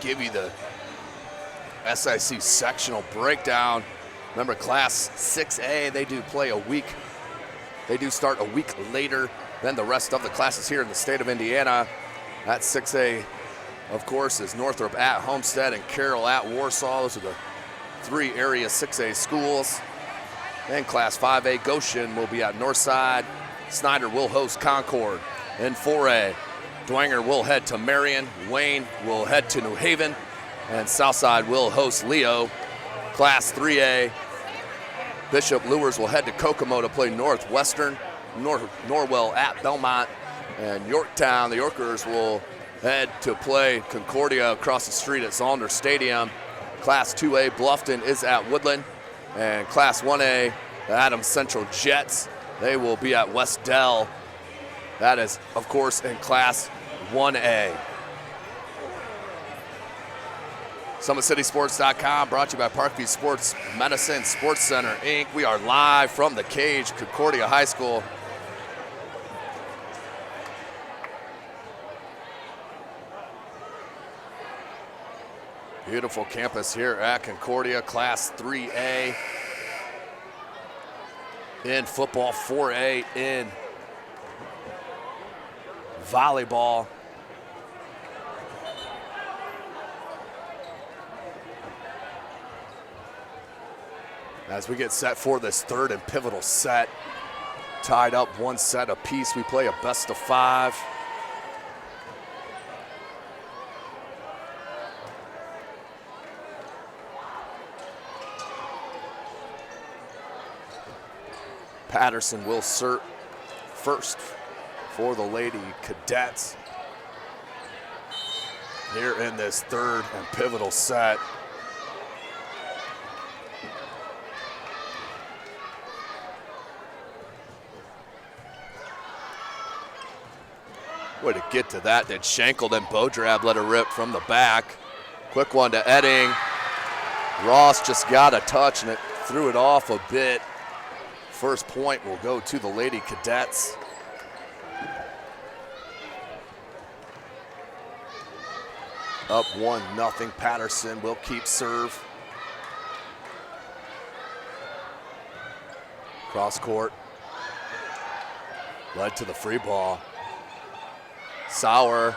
Speaker 3: give you the SIC sectional breakdown. Remember, Class 6A, they do play a week. They do start a week later than the rest of the classes here in the state of Indiana. That 6A, of course, is Northrop at Homestead and Carroll at Warsaw. Those are the 3 area 6A schools. Then Class 5A, Goshen will be at Northside. Snyder will host Concord. In 4A, Dwenger will head to Marion, Wayne will head to New Haven, and Southside will host Leo. Class 3A, Bishop Lures will head to Kokomo to play Northwestern, Norwell at Belmont, and Yorktown, the Yorkers will head to play Concordia across the street at Zollner Stadium. Class 2A, Bluffton is at Woodland, and Class 1A, the Adams Central Jets, they will be at West Dell. That is, of course, in Class 1A. SummitCitySports.com brought to you by Parkview Sports Medicine Sports Center, Inc. We are live from the cage, Concordia High School. Beautiful campus here at Concordia, Class 3A in football, 4A in volleyball. As we get set for this third and pivotal set, tied up 1 set apiece, we play a best of 5. Patterson will serve first for the Lady Cadets here in this third and pivotal set. Way to get to that, then Schenkel, then Bodrab let her rip from the back. Quick one to Edding. Ross just got a touch and it threw it off a bit. First point will go to the Lady Cadets. Up 1-0, Patterson will keep serve. Cross court. Led to the free ball. Sauer.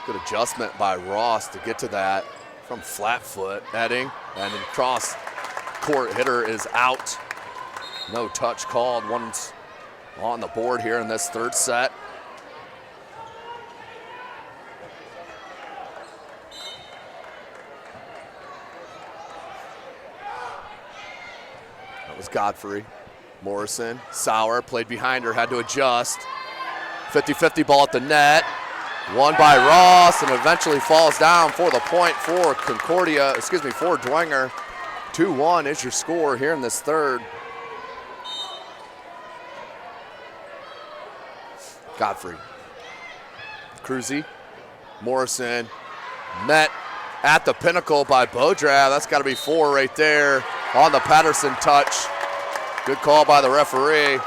Speaker 3: Good adjustment by Ross to get to that from flat foot. Edding, and then cross court hitter is out. No touch called. One's on the board here in this third set. That was Godfrey. Morrison, Sauer played behind her, had to adjust. 50-50 ball at the net. Won by Ross and eventually falls down for the point for Concordia, for Dwenger. 2-1 is your score here in this third. Godfrey. Cruzy. Morrison. Met at the pinnacle by Bodrab. That's got to be 4 right there on the Patterson touch. Good call by the referee.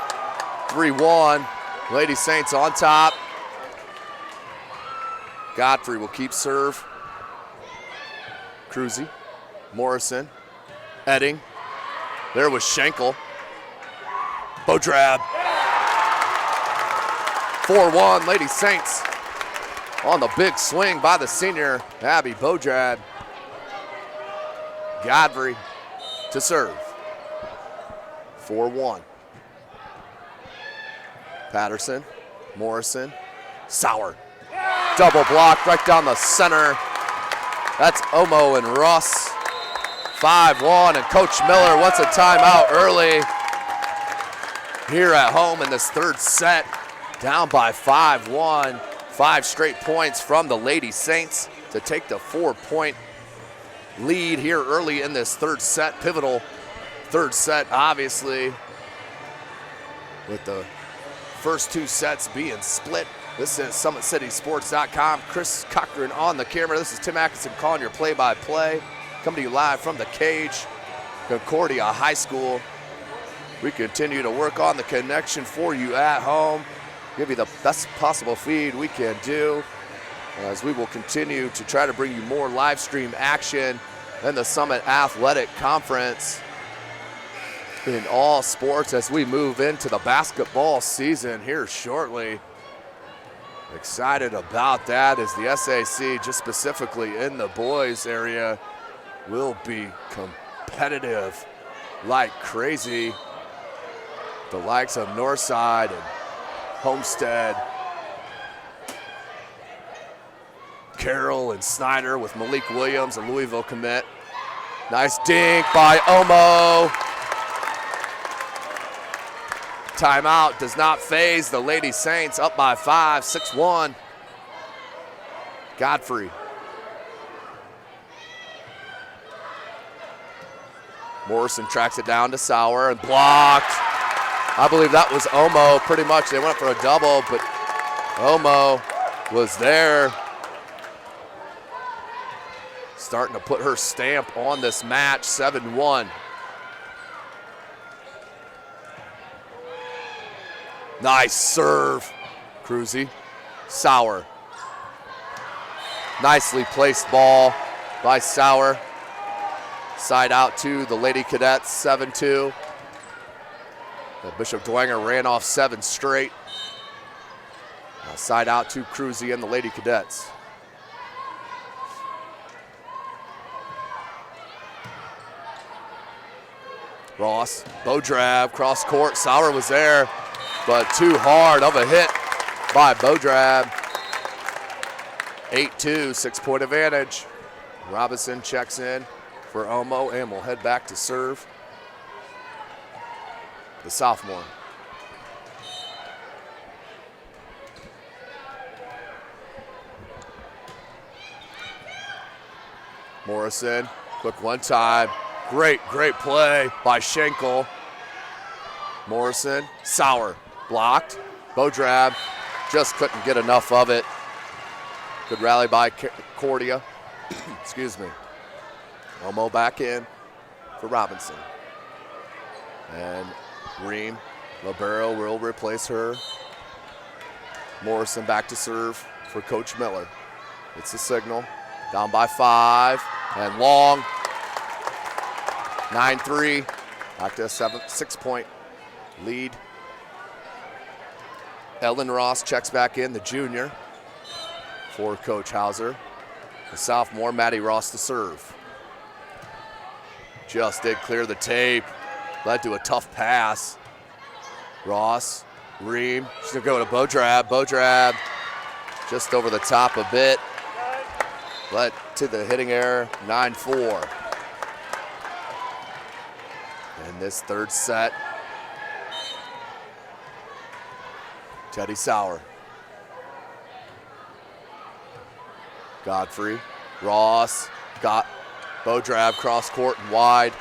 Speaker 3: 3-1. Lady Saints on top. Godfrey will keep serve. Cruzy. Morrison. Edding. There was Schenkel. Bodrab. 4-1, Lady Saints on the big swing by the senior, Abby Bodrab. Godfrey to serve. 4-1. Patterson, Morrison, Sauer. Double block right down the center. That's Omo and Russ. 5-1, and Coach Miller wants a timeout early here at home in this third set. Down by 5-1, 5 straight points from the Lady Saints to take the 4-point lead here early in this third set. Pivotal third set, obviously, with the first 2 sets being split. This is SummitCitySports.com. Chris Cochran on the camera. This is Tim Atkinson calling your play-by-play. Coming to you live from the cage, Concordia High School. We continue to work on the connection for you at home. Give you the best possible feed we can do, as we will continue to try to bring you more live stream action in the Summit Athletic Conference in all sports as we move into the basketball season here shortly. Excited about that, as the SAC, just specifically in the boys area, will be competitive like crazy. The likes of Northside and Homestead, Carroll and Snyder with Malik Williams, a Louisville commit. Nice dink by Omo. Timeout does not faze the Lady Saints, up by 5, 6-1. Godfrey. Morrison tracks it down to Sauer and blocked. I believe that was Omo pretty much. They went for a double, but Omo was there. Starting to put her stamp on this match, 7-1. Nice serve, Cruzy. Sauer. Nicely placed ball by Sauer. Side out to the Lady Cadets, 7-2. Bishop Dwenger ran off 7 straight. Now side out to Cruzy and the Lady Cadets. Ross, Bodrab, cross court. Sauer was there, but too hard of a hit by Bodrab. 8-2, 6-point advantage. Robinson checks in for Omo and will head back to serve. The sophomore. Morrison, quick one time. Great play by Schenkel. Morrison, Sauer, blocked. Bodrab just couldn't get enough of it. Good rally by Concordia. Excuse me. Omo back in for Robinson. And Ream, Libero will replace her. Morrison back to serve for Coach Miller. It's a signal. Down by 5 and long. 9-3. Back to a 6-point lead. Ellen Ross checks back in, the junior, for Coach Hauser. The sophomore, Maddie Ross, to serve. Just did clear the tape. Led to a tough pass. Ross, Ream, she's gonna go to Bodrab. Bodrab just over the top a bit. Led to the hitting error, 9-4. In this third set, Teddy Sauer. Godfrey, Ross, got Bodrab cross court and wide.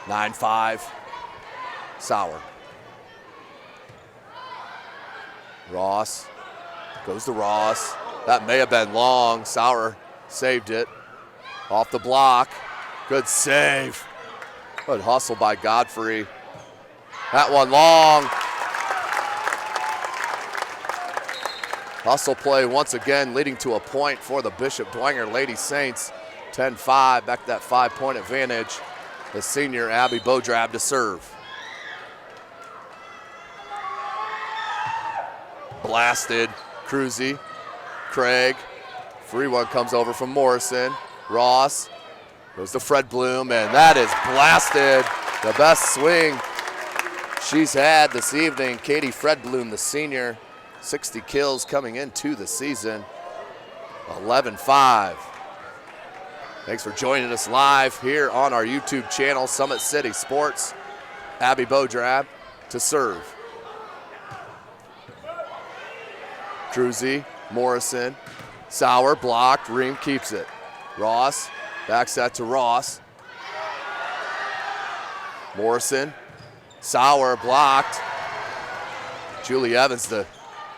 Speaker 3: Nine 5. Sauer. Ross goes to Ross. That may have been long. Sauer saved it. Off the block. Good save. Good hustle by Godfrey. That one long. Hustle play once again leading to a point for the Bishop Dwenger Lady Saints. 10-5, back to that 5-point advantage. The senior Abby Bodrab to serve. Blasted. Cruzy, Craig. Free one comes over from Morrison. Ross goes to Fred Bloom, and that is blasted. The best swing she's had this evening. Katie Fred Bloom, the senior. 60 kills coming into the season. 11-5. Thanks for joining us live here on our YouTube channel, Summit City Sports. Abby Bodrab to serve. Cruzy, Morrison, Sauer blocked, Ream keeps it. Ross, back set to Ross. Morrison, Sauer blocked. Julie Evans, the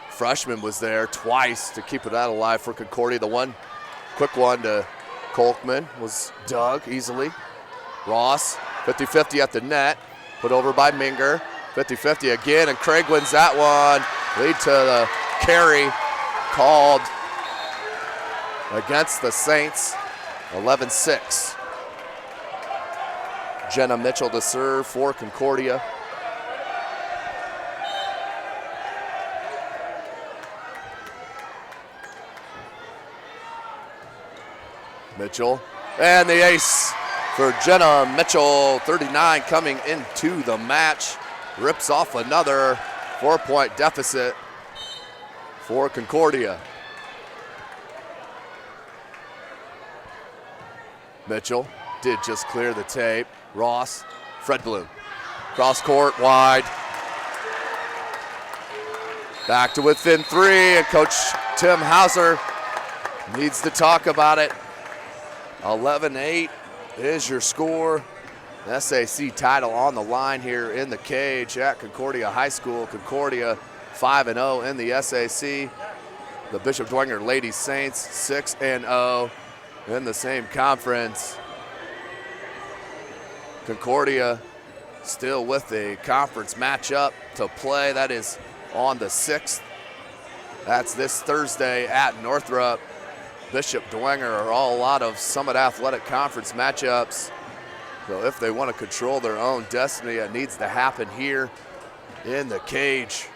Speaker 3: freshman, was there twice to keep it out alive for Concordia. The one quick one to Kolkman was dug easily. Ross, 50-50 at the net, put over by Minger. 50-50 again, and Craig wins that one. Lead to the carry called against the Saints, 11-6. Jenna Mitchell to serve for Concordia. Mitchell, and the ace for Jenna Mitchell, 39 coming into the match. Rips off another 4-point deficit for Concordia. Mitchell did just clear the tape. Ross, Fred Bloom, cross court wide. Back to within 3, and Coach Tim Hauser needs to talk about it. 11-8 is your score. The SAC title on the line here in the cage at Concordia High School. Concordia 5-0 in the SAC. The Bishop Dwenger Lady Saints 6-0 in the same conference. Concordia still with the conference matchup to play. That is on the 6th. That's this Thursday at Northrop. Bishop, Dwenger are all a lot of Summit Athletic Conference matchups. So if they want to control their own destiny, it needs to happen here in the cage,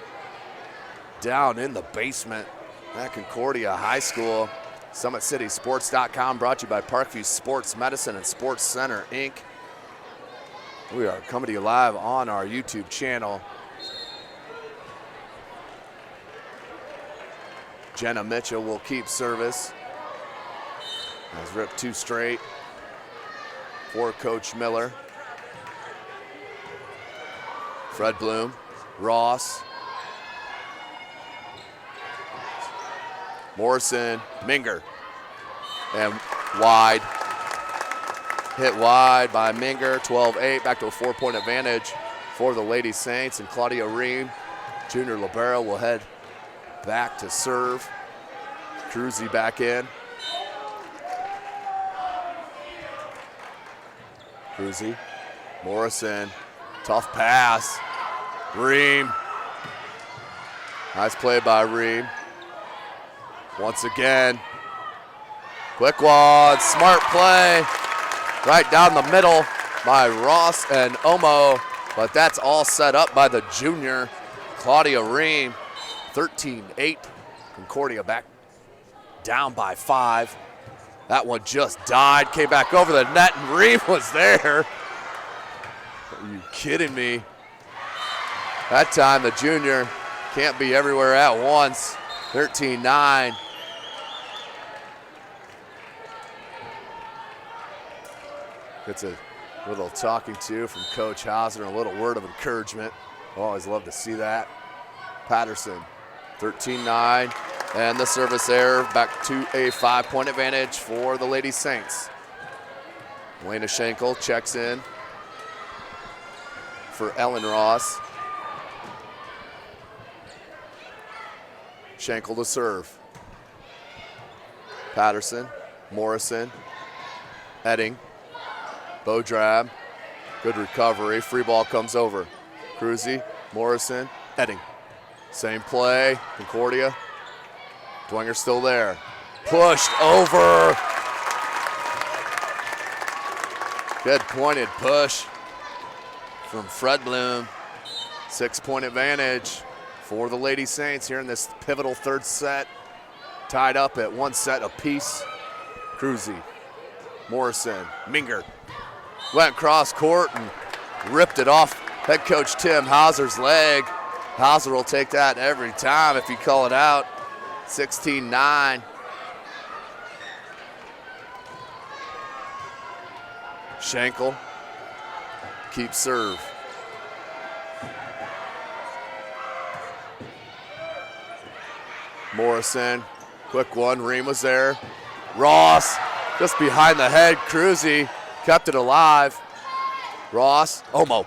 Speaker 3: down in the basement at Concordia High School. SummitCitySports.com brought to you by Parkview Sports Medicine and Sports Center, Inc. We are coming to you live on our YouTube channel. Jenna Mitchell will keep service. Has ripped 2 straight for Coach Miller. Fred Bloom, Ross, Morrison, Minger, and wide. Hit wide by Minger, 12-8, back to a 4-point advantage for the Lady Saints, and Claudia Ream, junior libero, will head back to serve. Cruzy back in. Cruzy, Morrison, tough pass. Ream. Nice play by Ream. Once again, quick one, smart play. Right down the middle by Ross and Omo, but that's all set up by the junior, Claudia Ream. 13-8, Concordia back down by 5. That one just died, came back over the net, and Ream was there. Are you kidding me? That time the junior can't be everywhere at once. 13-9. Gets a little talking to from Coach Hauser, a little word of encouragement. Always love to see that. Patterson, 13-9, and the service error, back to a 5-point advantage for the Lady Saints. Elena Schenkel checks in for Ellen Ross. Schenkel to serve. Patterson, Morrison, Edding. Bodrab, good recovery. Free ball comes over. Cruzy, Morrison, Edding. Same play, Concordia. Dwenger still there. Pushed over. Good pointed push from Fred Bloom. 6-point advantage for the Lady Saints here in this pivotal 3rd set. Tied up at 1 set apiece. Cruzy, Morrison, Minger. Went cross court and ripped it off head coach Tim Hauser's leg. Hauser will take that every time if you call it out. 16-9. Schenkel keeps serve. Morrison, quick one, Ream was there. Ross, just behind the head, Cruzy. Kept it alive. Ross, Omo.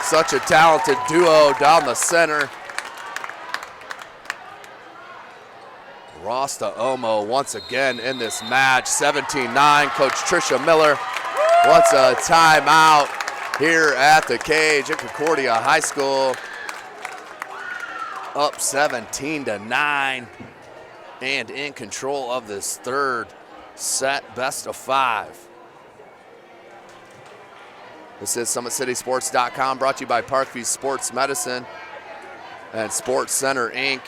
Speaker 3: Such a talented duo down the center. Ross to Omo once again in this match. 17-9, Coach Tricia Miller wants a timeout here at the cage at Concordia High School. Up 17-9. And in control of this 3rd set, best of 5. This is SummitCitySports.com, brought to you by Parkview Sports Medicine and Sports Center, Inc.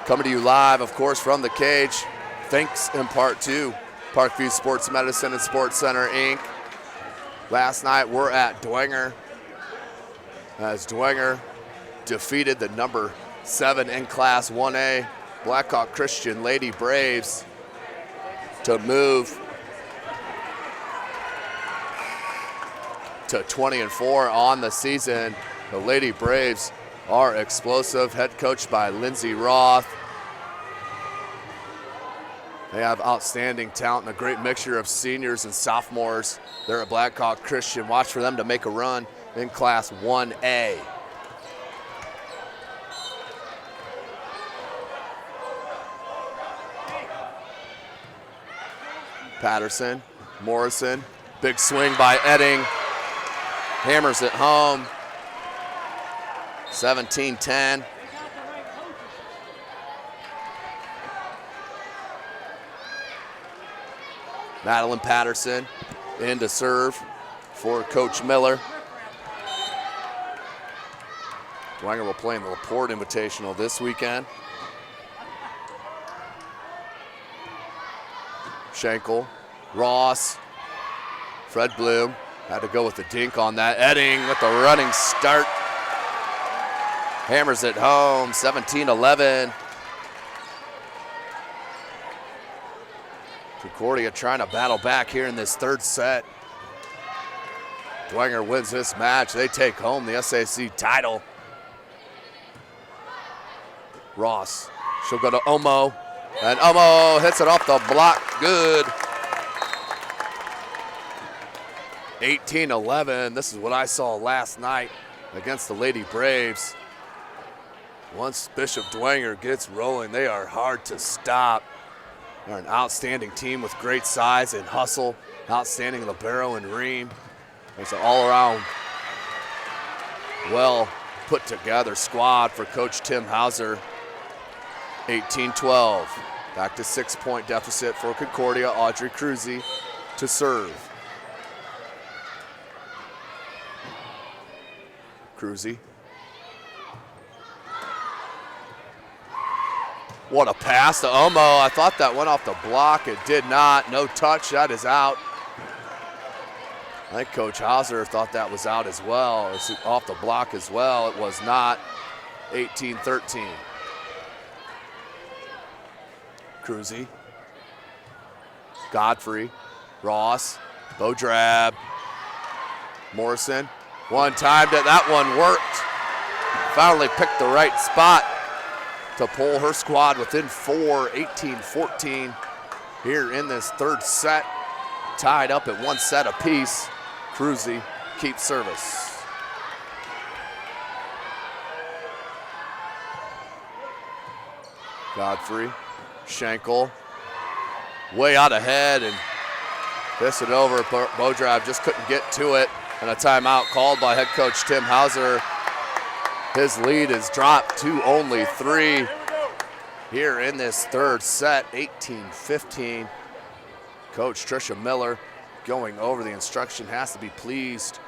Speaker 3: Coming to you live, of course, from the cage. Thanks in part to Parkview Sports Medicine and Sports Center, Inc. Last night we're at Dwenger, as Dwenger defeated the number 7 in Class 1A Blackhawk Christian Lady Braves to move to 20-4 on the season. The Lady Braves are explosive, head coached by Lindsey Roth. They have outstanding talent and a great mixture of seniors and sophomores. They're at Blackhawk Christian. Watch for them to make a run in Class 1A. Patterson, Morrison, big swing by Edding. Hammers it home. 17-10. Madeline Patterson in to serve for Coach Miller. Dwenger will play in the LaPorte Invitational this weekend. Schenkel, Ross, Fred Bloom had to go with the dink on that. Edding with the running start. Hammers it home, 17-11. Concordia trying to battle back here in this third set. Dwenger wins this match. They take home the SAC title. Ross, she'll go to Omo, and Omo hits it off the block, good. 18-11, this is what I saw last night against the Lady Braves. Once Bishop Dwenger gets rolling, they are hard to stop. They're an outstanding team with great size and hustle, outstanding libero and ream. It's an all-around, well put together squad for Coach Tim Hauser. 18-12, back to 6-point deficit for Concordia. Audrey Cruzy to serve. Cruzy. What a pass to Omo. I thought that went off the block. It did not. No touch. That is out. I think Coach Hauser thought that was out as well. It's off the block as well. It was not. 18-13. Cruzy. Godfrey. Ross. Bodrab. Morrison. One time that one worked. Finally picked the right spot to pull her squad within 4, 18-14 here in this third set. Tied up at 1 set apiece. Cruzy keeps service. Godfrey, Schenkel, way out ahead and pissed it over. Bodrab just couldn't get to it. And a timeout called by head coach Tim Hauser. His lead is dropped to only 3 here in this third set, 18-15. Coach Tricia Miller going over the instruction, has to be pleased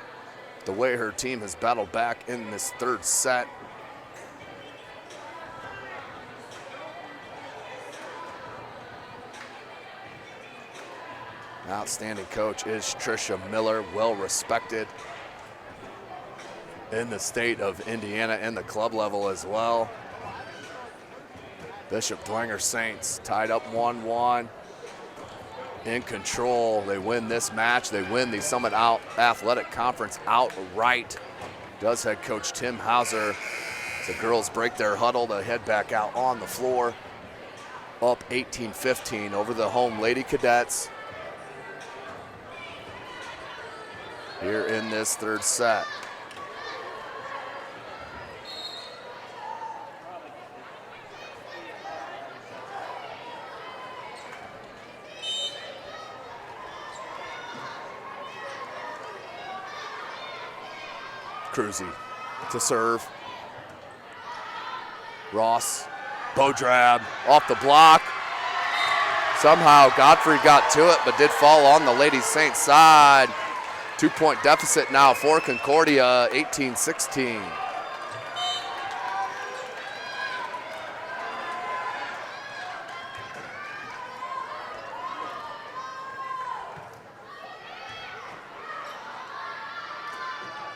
Speaker 3: the way her team has battled back in this third set. Outstanding coach is Tricia Miller, well respected in the state of Indiana and the club level as well. Bishop Dwenger Saints tied up 1-1. In control, they win this match. They win the Summit Athletic Conference outright. Does head coach Tim Hauser. The girls break their huddle to head back out on the floor. Up 18-15 over the home Lady Cadets here in this third set. Cruzy to serve. Ross, Bodrab off the block. Somehow Godfrey got to it, but did fall on the Lady Saints side. 2-point deficit now for Concordia, 18-16.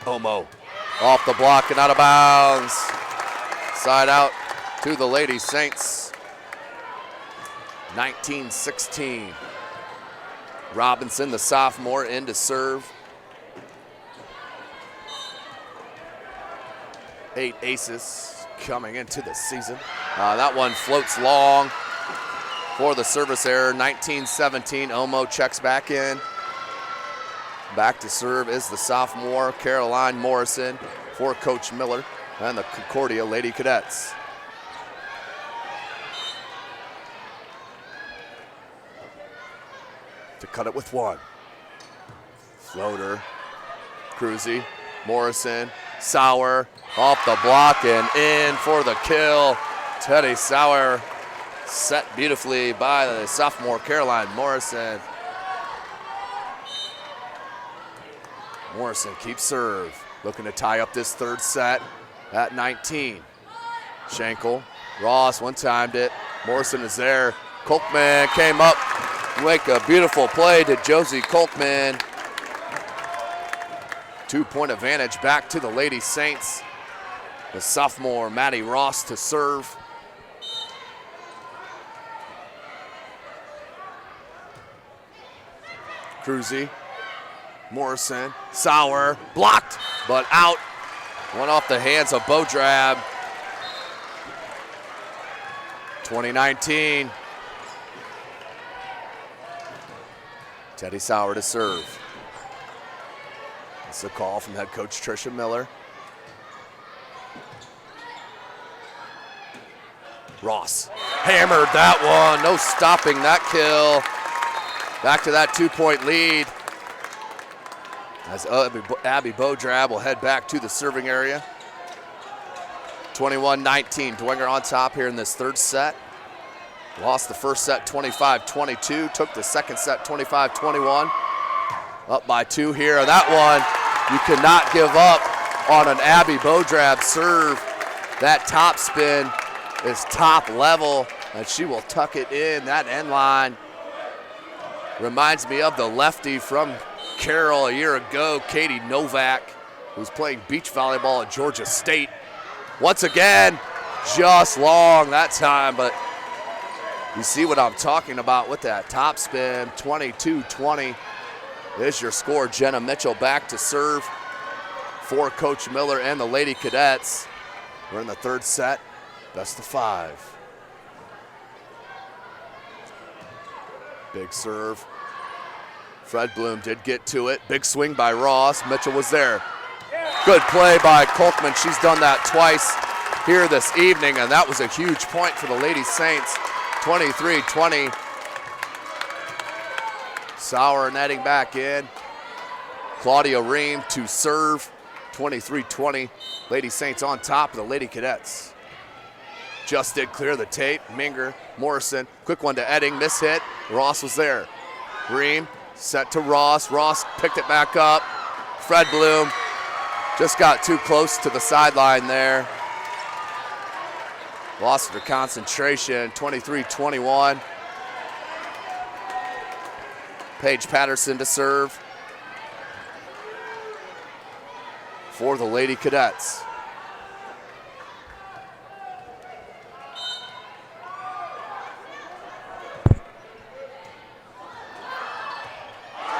Speaker 3: Omo off the block and out of bounds. Side out to the Lady Saints. 19-16. Robinson, the sophomore, in to serve. 8 aces coming into the season. That one floats long for the service error. 19-17. Omo checks back in. Back to serve is the sophomore, Caroline Morrison, for Coach Miller and the Concordia Lady Cadets. to cut it with one. Floater, Cruzy, Morrison, Sauer, off the block and in for the kill. Teddy Sauer set beautifully by the sophomore Caroline Morrison. Morrison keeps serve, looking to tie up this third set at 19. Schenkel, Ross one-timed it. Morrison is there. Kolkman came up, make a beautiful play to Josie Kolkman. 2-point advantage back to the Lady Saints. The sophomore Maddie Ross to serve. Cruzy, Morrison, Sauer, blocked, but out. One off the hands of Bodrab. 2019. Teddy Sauer to serve. That's a call from head coach Tricia Miller. Ross hammered that one, no stopping that kill. Back to that 2-point lead as Abby Bodrab will head back to the serving area. 21-19, Dwenger on top here in this third set. Lost the first set 25-22, took the second set 25-21. Up by 2 here, and that one you cannot give up on an Abby Bodrab serve. That top spin is top level, and she will tuck it in. That end line reminds me of the lefty from Carroll a year ago, Katie Novak, who's playing beach volleyball at Georgia State. Once again, just long that time, but you see what I'm talking about with that top spin. 22-20 is your score. Jenna Mitchell back to serve for Coach Miller and the Lady Cadets. We're in the third set, best of 5. Big serve. Fred Bloom did get to it. Big swing by Ross. Mitchell was there. Good play by Kolkman. She's done that twice here this evening, and that was a huge point for the Lady Saints. 23-20. Sauer netting back in. Claudia Ream to serve. 23-20. Lady Saints on top of the Lady Cadets. Just did clear the tape. Minger, Morrison, quick one to Edding, miss hit. Ross was there. Ream set to Ross. Ross picked it back up. Fred Bloom just got too close to the sideline there. Lost her concentration, 23-21. Paige Patterson to serve for the Lady Cadets.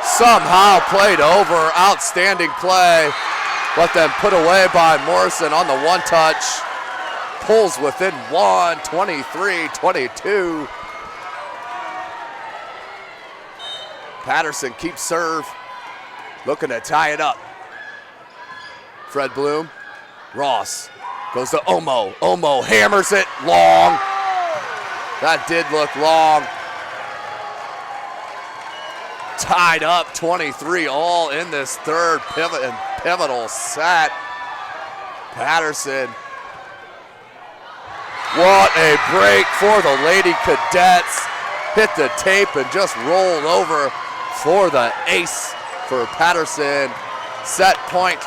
Speaker 3: Somehow played over, outstanding play, but then put away by Morrison on the one touch. Pulls within one, 23-22. Patterson keeps serve, looking to tie it up. Fred Bloom, Ross goes to Omo. Omo hammers it long. That did look long. Tied up 23 all in this third pivotal set. Patterson. What a break for the Lady Cadets. Hit the tape and just rolled over for the ace for Patterson. Set point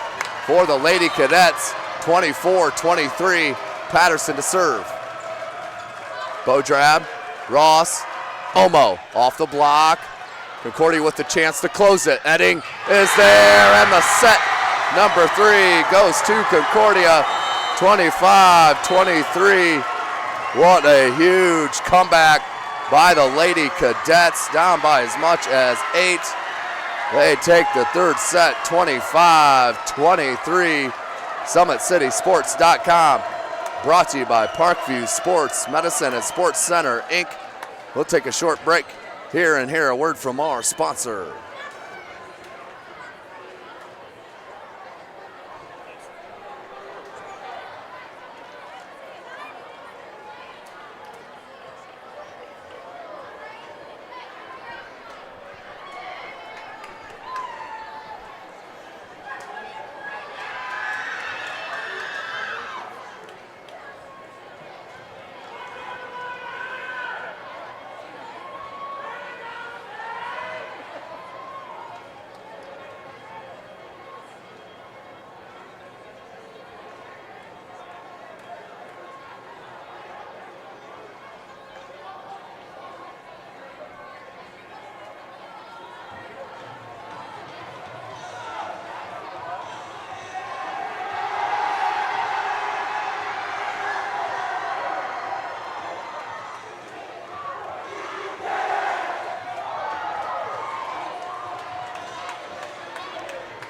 Speaker 3: for the Lady Cadets. 24-23. Patterson to serve. Bodrab, Ross, Omo off the block. Concordia with the chance to close it. Edding is there, and the set number 3 goes to Concordia. 25-23. What a huge comeback by the Lady Cadets, down by as much as 8. They take the third set, 25-23. SummitCitySports.com, brought to you by Parkview Sports Medicine and Sports Center, Inc. We'll take a short break here and hear a word from our sponsor.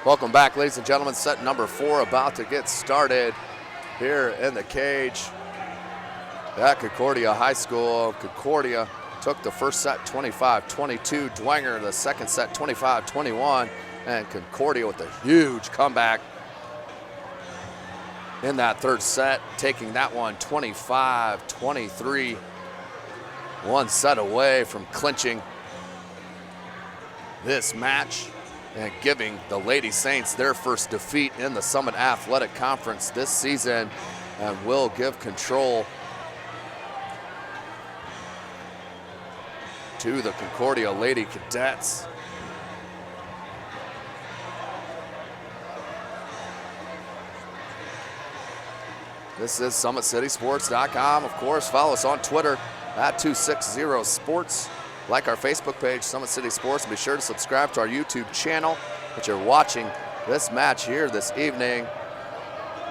Speaker 3: Welcome back, ladies and gentlemen. Set number 4 about to get started here in the cage at Concordia High School. Concordia took the first set 25-22. Dwenger the second set 25-21. And Concordia with a huge comeback in that third set, taking that one 25-23. One set away from clinching this match and giving the Lady Saints their first defeat in the Summit Athletic Conference this season, and will give control to the Concordia Lady Cadets. This is SummitCitySports.com. Of course, follow us on Twitter at 260sports. Like our Facebook page, Summit City Sports, and be sure to subscribe to our YouTube channel that you're watching this match here this evening.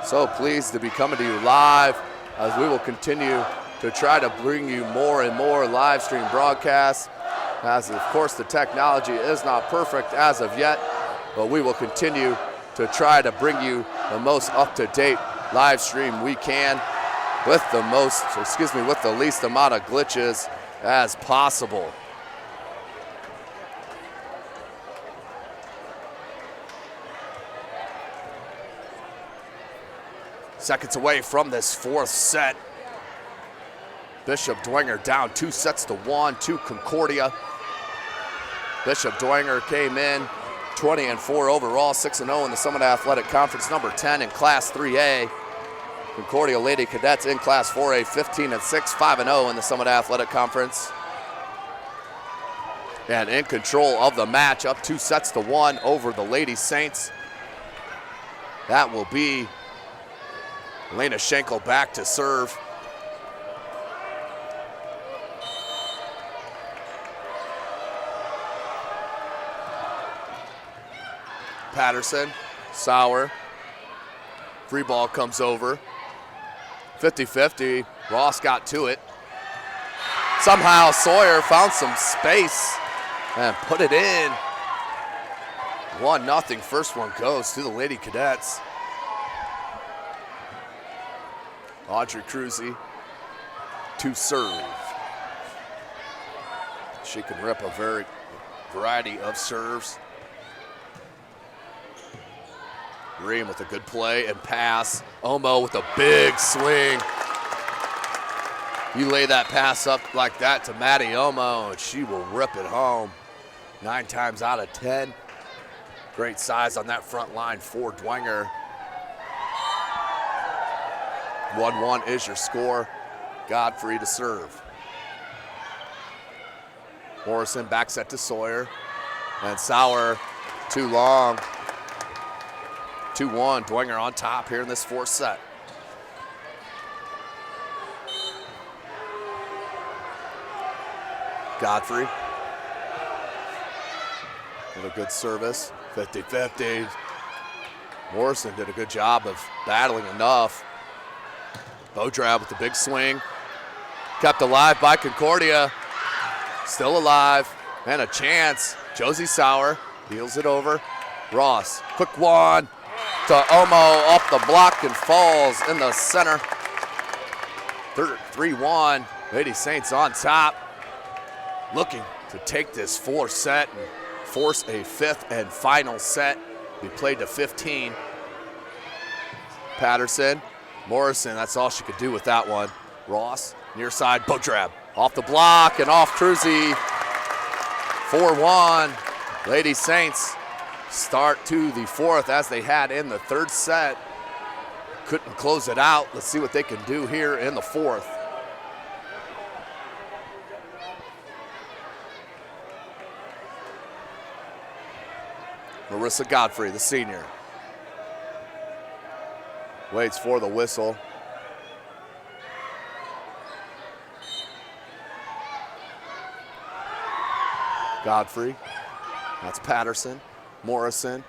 Speaker 3: So pleased to be coming to you live as we will continue to try to bring you more and more live stream broadcasts. As of course the technology is not perfect as of yet, but we will continue to try to bring you the most up-to-date live stream we can with the least amount of glitches as possible. Seconds away from this fourth set. Bishop Dwenger down 2-1 to Concordia. Bishop Dwenger came in 20-4 overall, 6-0 in the Summit Athletic Conference, number 10 in Class 3A. Concordia Lady Cadets in Class 4A, 15-6, 5-0 in the Summit Athletic Conference. And in control of the match, up 2-1 over the Lady Saints. That will be Elena Schenkel back to serve. Patterson, Sauer. Free ball comes over. 50-50, Ross got to it. Somehow Sawyer found some space and put it in. 1-0, first one goes to the Lady Cadets. Audrey Cruzy to serve. She can rip a variety of serves. Green with a good play and pass. Omo with a big swing. You lay that pass up like that to Maddie Omo and she will rip it home 9 times out of 10. Great size on that front line for Dwenger. 1-1 is your score. Godfrey to serve. Morrison back set to Sawyer. And Sauer too long. 2-1, Dwenger on top here in this fourth set. Godfrey with a good service, 50-50. Morrison did a good job of battling enough. Bodrab with the big swing. Kept alive by Concordia. Still alive and a chance. Josie Sauer deals it over. Ross, quick one to Omo off the block and falls in the center. 3-1, Lady Saints on top. Looking to take this fourth set and force a fifth and final set. We played to 15. Patterson, Morrison, that's all she could do with that one. Ross, near side, Bodrab, off the block and off Cruzy. 4-1, Lady Saints start to the fourth as they had in the third set. Couldn't close it out. Let's see what they can do here in the fourth. Marissa Godfrey, the senior, waits for the whistle. Godfrey, that's Patterson, Morrison,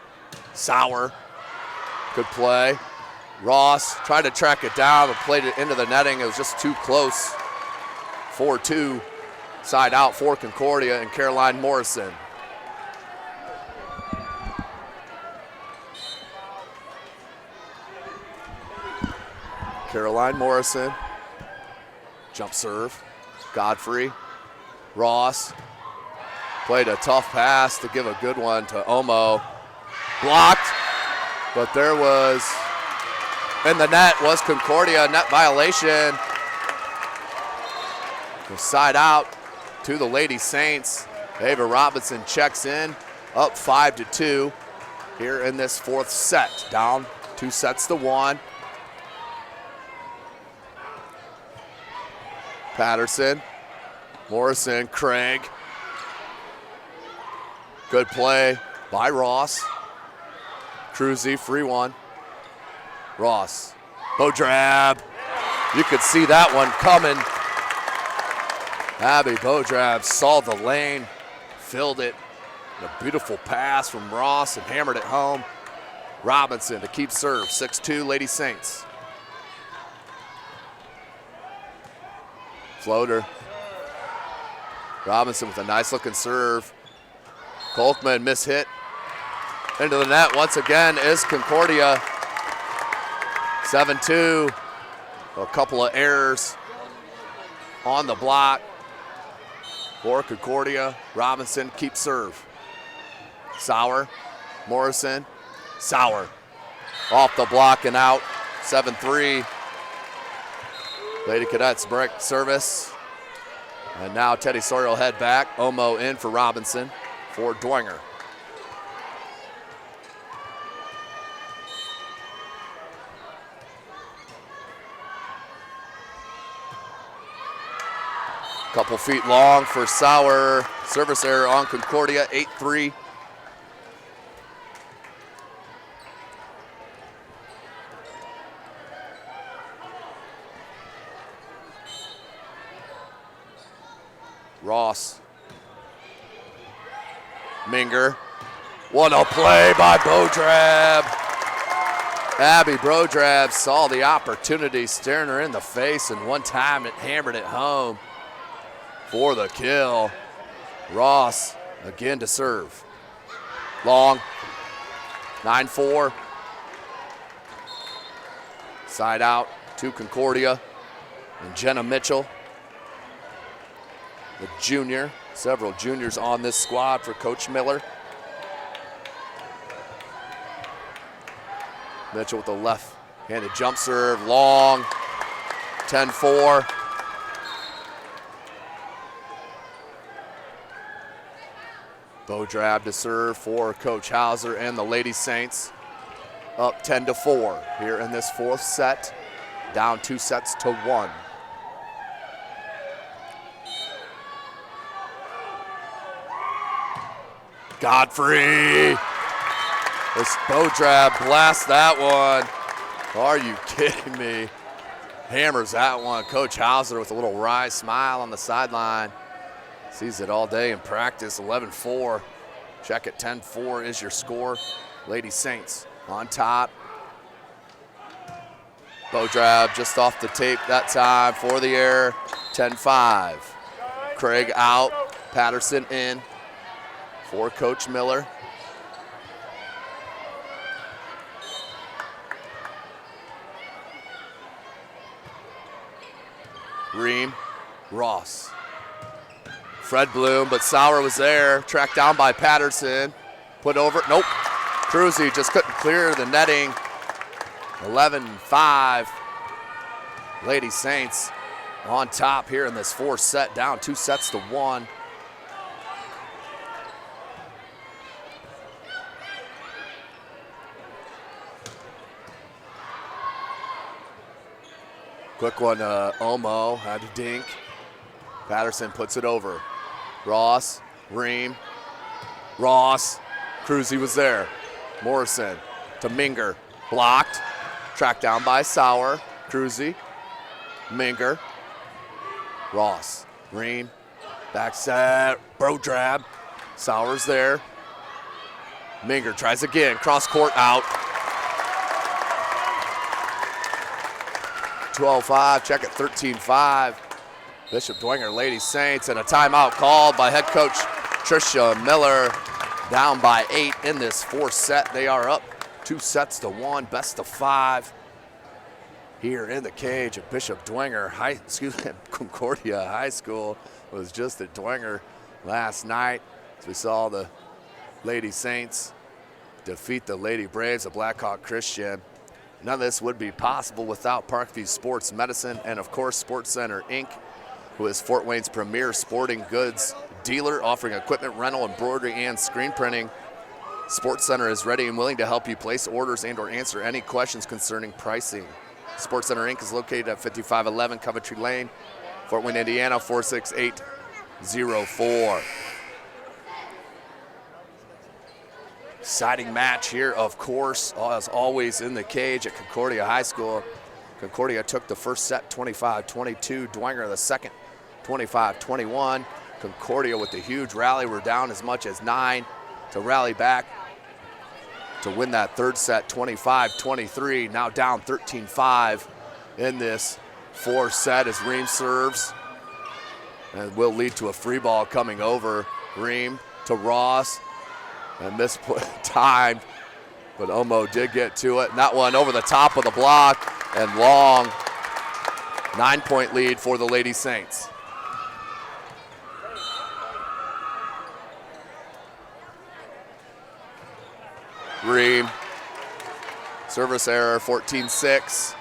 Speaker 3: Sauer, good play. Ross tried to track it down but played it into the netting. It was just too close. 4-2, side out for Concordia and Caroline Morrison. Caroline Morrison. Jump serve. Godfrey. Ross. Played a tough pass to give a good one to Omo. Blocked. But there was, in the net was Concordia, net violation. The side out to the Lady Saints. Ava Robinson checks in, up 5-2 here in this fourth set. Down 2-1. Patterson, Morrison, Craig. Good play by Ross. Cruzy, free one. Ross, Bodrab. You could see that one coming. Abby Bodrab saw the lane, filled it. A beautiful pass from Ross and hammered it home. Robinson to keep serve, 6-2 Lady Saints. Floater. Robinson with a nice looking serve. Kolkman mishit. Into the net once again is Concordia. 7-2. A couple of errors on the block for Concordia. Robinson keeps serve. Sauer, Morrison, Sauer. Off the block and out, 7-3. Lady Cadets break service. And now Teddy Sawyer will head back. Omo in for Robinson for Dwenger. Couple feet long for Sauer. Service error on Concordia, 8-3. Ross. Minger. What a play by Bodrab. Abby Bodrab saw the opportunity, staring her in the face, and one time it hammered it home for the kill. Ross again to serve. Long. 9-4. Side out to Concordia. And Jenna Mitchell, the junior. Several juniors on this squad for Coach Miller. Mitchell with the left-handed jump serve. Long. 10-4. Bodrab to serve for Coach Hauser and the Lady Saints. Up 10-4 here in this fourth set. Down 2-1. Godfrey. This Bodrab blasts that one. Are you kidding me? Hammers that one. Coach Hauser with a little wry smile on the sideline. Sees it all day in practice, 11-4. Check it, 10-4 is your score. Lady Saints on top. Bodrab just off the tape that time for the error, 10-5. Craig out, Patterson in for Coach Miller. Ream, Ross. Fred Bloom, but Sauer was there. Tracked down by Patterson. Put over, nope. Cruzy just couldn't clear the netting. 11-5. Lady Saints on top here in this fourth set, down 2-1. Quick one, Omo had to dink. Patterson puts it over. Ross, Ream, Ross, Cruzy was there. Morrison to Minger, blocked. Tracked down by Sauer, Cruzy, Minger, Ross, Ream, back set, Bodrab. Sauer's there. Minger tries again, cross court out. 12-5, check it, 13-5. Bishop Dwenger, Lady Saints, and a timeout called by head coach Tricia Miller. Down by 8 in this fourth set. They are up 2-1, best of 5 here in the cage at Bishop Dwenger Concordia High School. Was just at Dwenger last night as we saw the Lady Saints defeat the Lady Braves of Blackhawk Christian. None of this would be possible without Parkview Sports Medicine and, of course, Sports Center, Inc., who is Fort Wayne's premier sporting goods dealer, offering equipment rental, embroidery, and screen printing. Sports Center is ready and willing to help you place orders and or answer any questions concerning pricing. Sports Center, Inc. is located at 5511 Coventry Lane, Fort Wayne, Indiana, 46804. Exciting match here, of course, as always in the cage at Concordia High School. Concordia took the first set 25-22, Dwenger the second 25-21. Concordia with the huge rally. We're down as much as 9 to rally back to win that third set 25-23. Now down 13-5 in this fourth set as Ream serves. And will lead to a free ball coming over. Ream to Ross. And timed, but Omo did get to it. And that one over the top of the block and long. 9-point lead for the Lady Saints. Ream, service error, 14-6.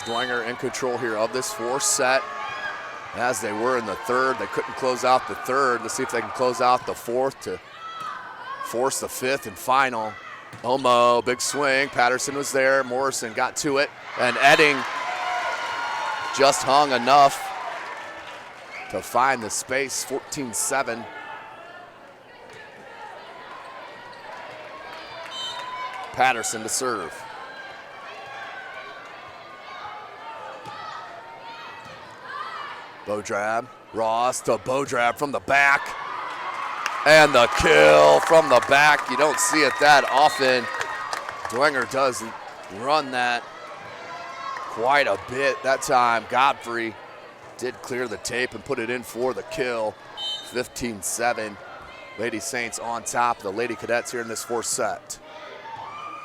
Speaker 3: Dwenger in control here of this fourth set. As they were in the third, they couldn't close out the third. Let's see if they can close out the fourth to force the fifth and final. Omo, big swing. Patterson was there. Morrison got to it. And Edding just hung enough to find the space, 14-7. Patterson to serve. Bodrab, Ross to Bodrab from the back. And the kill from the back. You don't see it that often. Dwenger does run that quite a bit that time. Godfrey did clear the tape and put it in for the kill. 15-7. Lady Saints on top. The Lady Cadets here in this fourth set.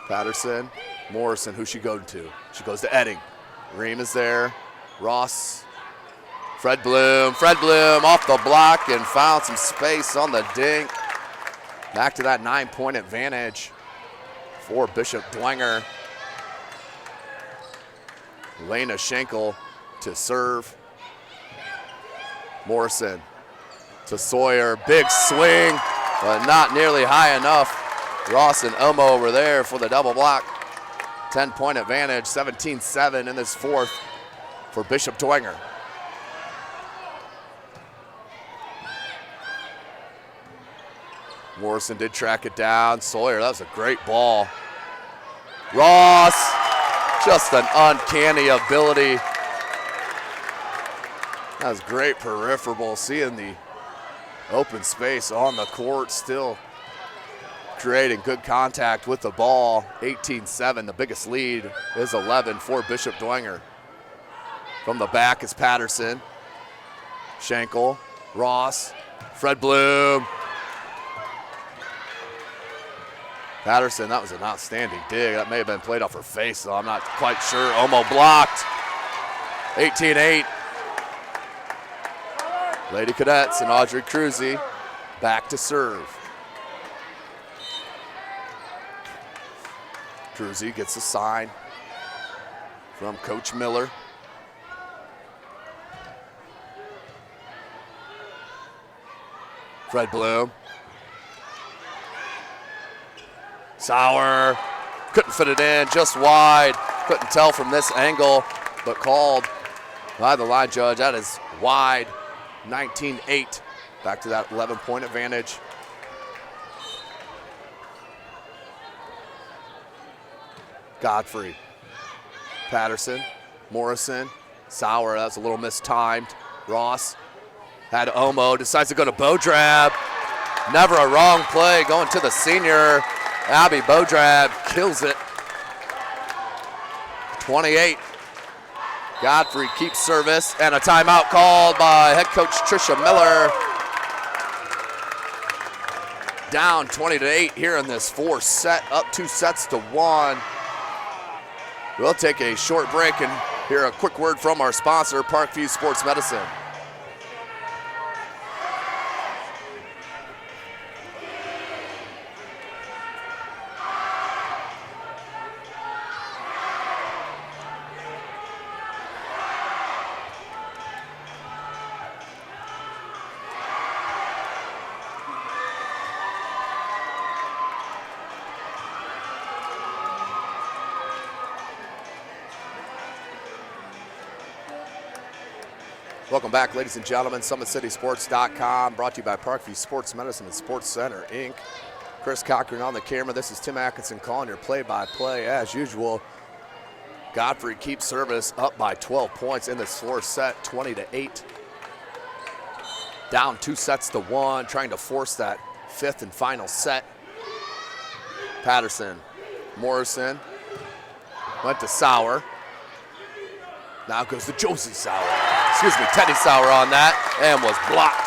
Speaker 3: Patterson, Morrison, who's she going to? She goes to Edding. Ream is there. Ross. Fred Bloom off the block and found some space on the dink. Back to that 9-point advantage for Bishop Dwenger. Lena Schenkel to serve. Morrison to Sawyer. Big swing, but not nearly high enough. Ross and Omo over there for the double block. 10-point advantage, 17-7 in this fourth for Bishop Dwenger. Morrison did track it down. Sawyer, that was a great ball. Ross, just an uncanny ability. That was great peripheral, seeing the open space on the court, still creating good contact with the ball. 18-7, the biggest lead is 11 for Bishop Dwenger. From the back is Patterson. Schenkel, Ross, Fred Bloom. Patterson, that was an outstanding dig. That may have been played off her face, so I'm not quite sure. Omo blocked. 18-8. Lady Cadets and Audrey Cruzy back to serve. Cruzy gets a sign from Coach Miller. Fred Bloom. Sauer couldn't fit it in, just wide. Couldn't tell from this angle, but called by the line judge. That is wide. 19-8. Back to that 11-point advantage. Godfrey. Patterson. Morrison. Sauer, that's a little mistimed. Ross had Omo, decides to go to Bodrab. Never a wrong play, going to the senior. Abby Bodrab kills it. 28. Godfrey keeps service, and a timeout called by head coach Tricia Miller. Down 20-8 here in this fourth set, up 2-1. We'll take a short break and hear a quick word from our sponsor, Parkview Sports Medicine. Welcome back, ladies and gentlemen. SummitCitySports.com, brought to you by Parkview Sports Medicine and Sports Center, Inc. Chris Cochran on the camera. This is Tim Atkinson calling your play-by-play as usual. Godfrey keeps service, up by 12 points in this fourth set, 20-8. Down 2-1, trying to force that fifth and final set. Patterson, Morrison, went to Sauer. Now goes to Josie Sauer. Excuse me, Teddy Sauer on that, and was blocked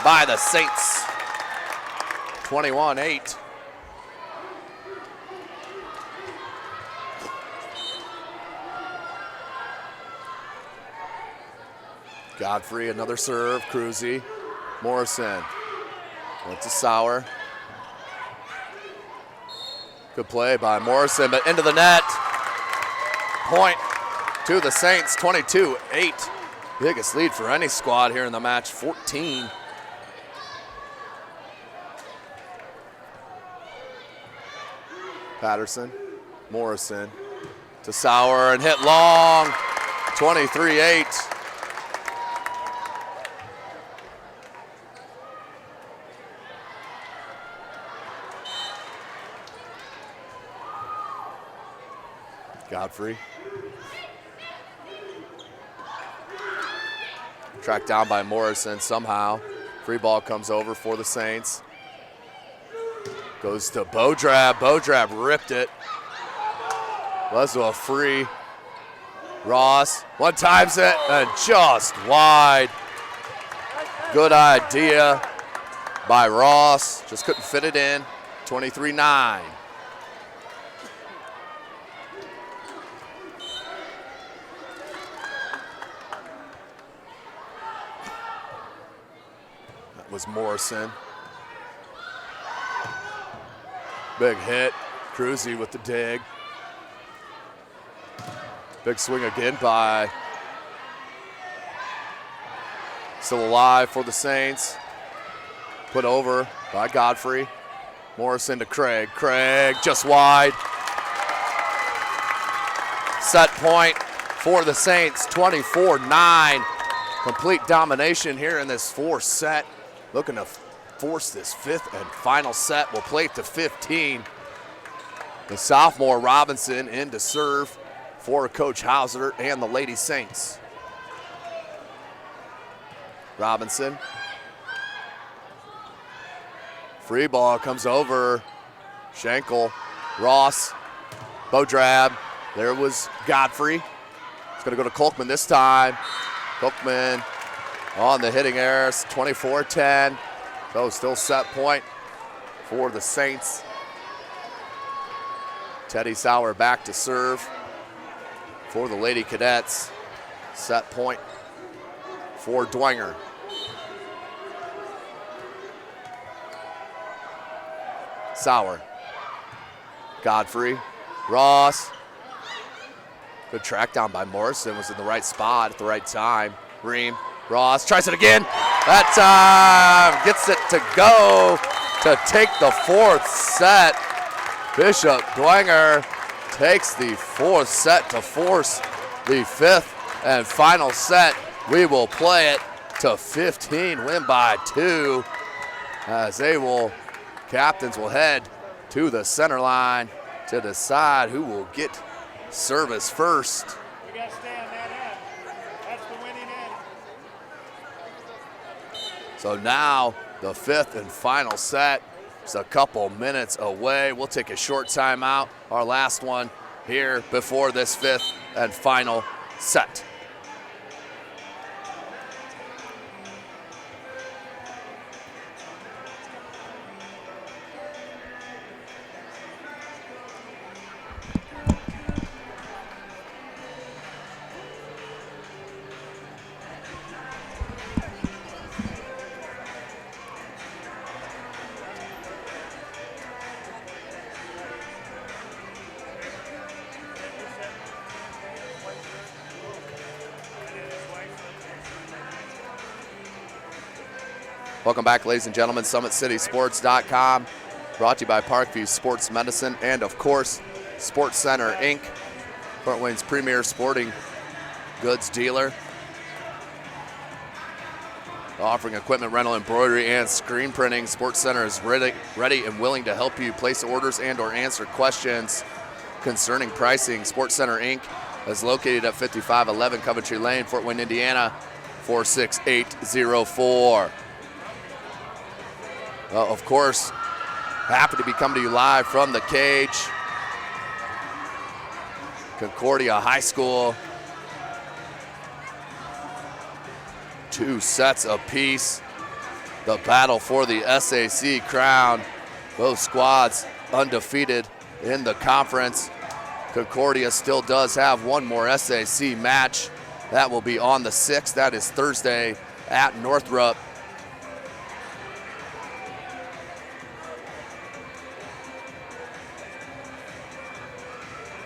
Speaker 3: by the Saints. 21-8. Godfrey, another serve, Cruzy. Morrison went to Sauer. Good play by Morrison, but into the net. Point to the Saints, 22-8. Biggest lead for any squad here in the match, 14. Patterson, Morrison to Sauer and hit long, 23-8. Godfrey. Tracked down by Morrison somehow. Free ball comes over for the Saints. Goes to Bodrab. Bodrab ripped it. Was a free. Ross one times it and just wide. Good idea by Ross. Just couldn't fit it in. 23-9. Was Morrison. Big hit. Cruzy with the dig. Big swing again by. Still alive for the Saints. Put over by Godfrey. Morrison to Craig. Craig just wide. Set point for the Saints, 24-9. Complete domination here in this fourth set. Looking to force this fifth and final set. We'll play it to 15. The sophomore Robinson in to serve for Coach Hauser and the Lady Saints. Robinson. Free ball comes over. Schenkel, Ross, Bodrab. There was Godfrey. It's going to go to Kolkman this time. Kolkman on the hitting error, 24-10. So still set point for the Saints. Teddy Sauer back to serve for the Lady Cadets. Set point for Dwenger. Sauer. Godfrey. Ross. Good track down by Morrison. Was in the right spot at the right time. Ream. Ross tries it again. That time gets it to go to take the fourth set. Bishop Dwenger takes the fourth set to force the fifth and final set. We will play it to 15, win by 2, as captains will head to the center line to decide who will get service first.
Speaker 5: We got to stay on that end. That's the winning end.
Speaker 3: So now the fifth and final set is a couple minutes away. We'll take a short timeout, our last one here before this fifth and final set. Welcome back, ladies and gentlemen. SummitCitySports.com, brought to you by Parkview Sports Medicine and, of course, Sports Center, Inc., Fort Wayne's premier sporting goods dealer. Offering equipment rental, embroidery, and screen printing, Sports Center is ready and willing to help you place orders and or answer questions concerning pricing. Sports Center, Inc. is located at 5511 Coventry Lane, Fort Wayne, Indiana, 46804. Of course, happy to be coming to you live from the cage. Concordia High School. 2 sets apiece. The battle for the SAC crown. Both squads undefeated in the conference. Concordia still does have one more SAC match. That will be on the 6th. That is Thursday at Northrop.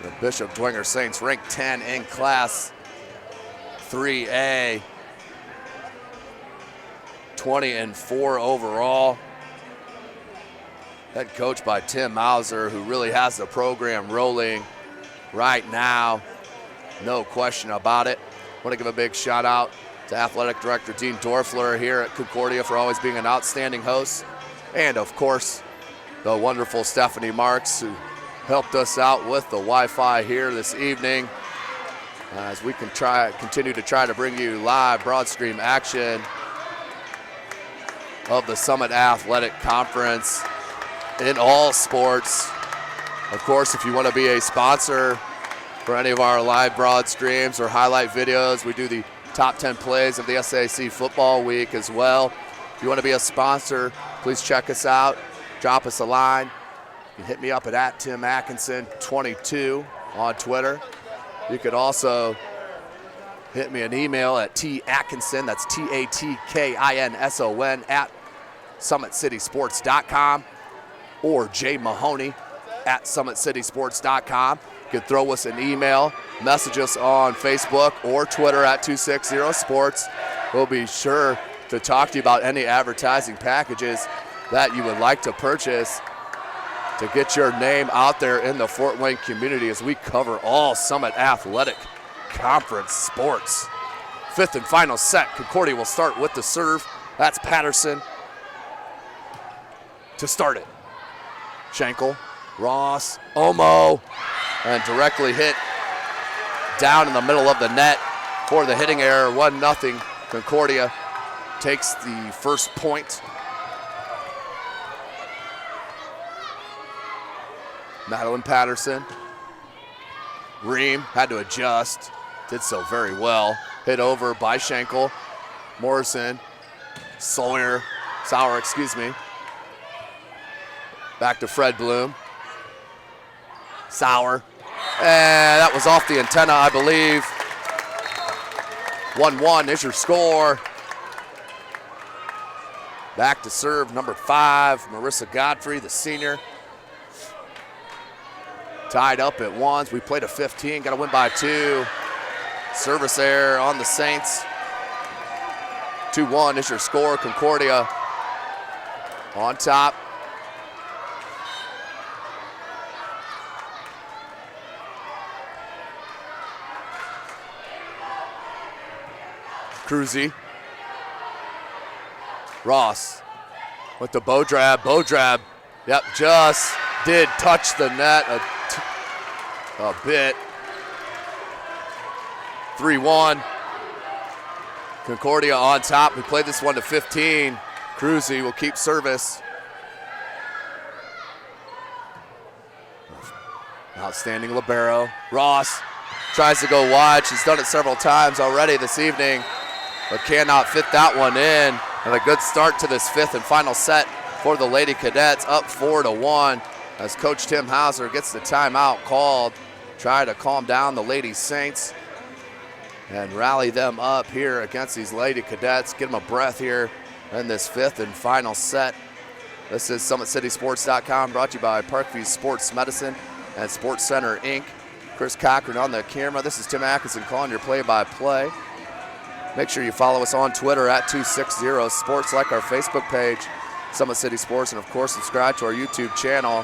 Speaker 3: The Bishop Dwenger Saints ranked 10 in Class 3A. 20-4 overall. Head coach by Tim Mauser, who really has the program rolling right now. No question about it. Want to give a big shout out to Athletic Director Dean Dorfler here at Concordia for always being an outstanding host. And of course, the wonderful Stephanie Marks, who helped us out with the Wi-Fi here this evening. As we can continue to try to bring you live broad stream action of the Summit Athletic Conference in all sports. Of course, if you want to be a sponsor for any of our live broad streams or highlight videos, we do the top 10 plays of the SAC football week as well. If you want to be a sponsor, please check us out. Drop us a line. You can hit me up at Tim Atkinson22 on Twitter. You could also hit me an email at tatkinson, that's TATKINSON, at SummitCitySports.com, or Mahoney at SummitCitySports.com. You can throw us an email, message us on Facebook or Twitter at 260sports. We'll be sure to talk to you about any advertising packages that you would like to purchase to get your name out there in the Fort Wayne community as we cover all Summit Athletic Conference sports. 5th and final set. Concordia will start with the serve. That's Patterson to start it. Schenkel, Ross, Omo, and directly hit down in the middle of the net for the hitting error. 1-0. Concordia takes the first point. Madeline Patterson. Ream had to adjust. Did so very well. Hit over by Schenkel. Morrison. Sauer, excuse me. Back to Fred Bloom. Sauer. And that was off the antenna, I believe. 1-1 is your score. Back to serve number 5, Marissa Godfrey, the senior. Tied up at 1. We played a 15, got to win by 2. Service error on the Saints. 2-1 is your score. Concordia on top. Cruzy. Ross with the bow drab. Yep, just did touch the net a bit. 3-1. Concordia on top. We played this one to 15. Cruzy will keep service. Outstanding libero. Ross tries to go wide. She's done it several times already this evening, but cannot fit that one in. And a good start to this 5th and final set for the Lady Cadets, up 4-1 as Coach Tim Hauser gets the timeout called. Try to calm down the Lady Saints and rally them up here against these Lady Cadets. Get them a breath here in this 5th and final set. This is SummitCitySports.com, brought to you by Parkview Sports Medicine and Sports Center, Inc. Chris Cochran on the camera. This is Tim Atkinson calling your play-by-play. Make sure you follow us on Twitter at 260 Sports, like our Facebook page, Summit City Sports, and of course subscribe to our YouTube channel.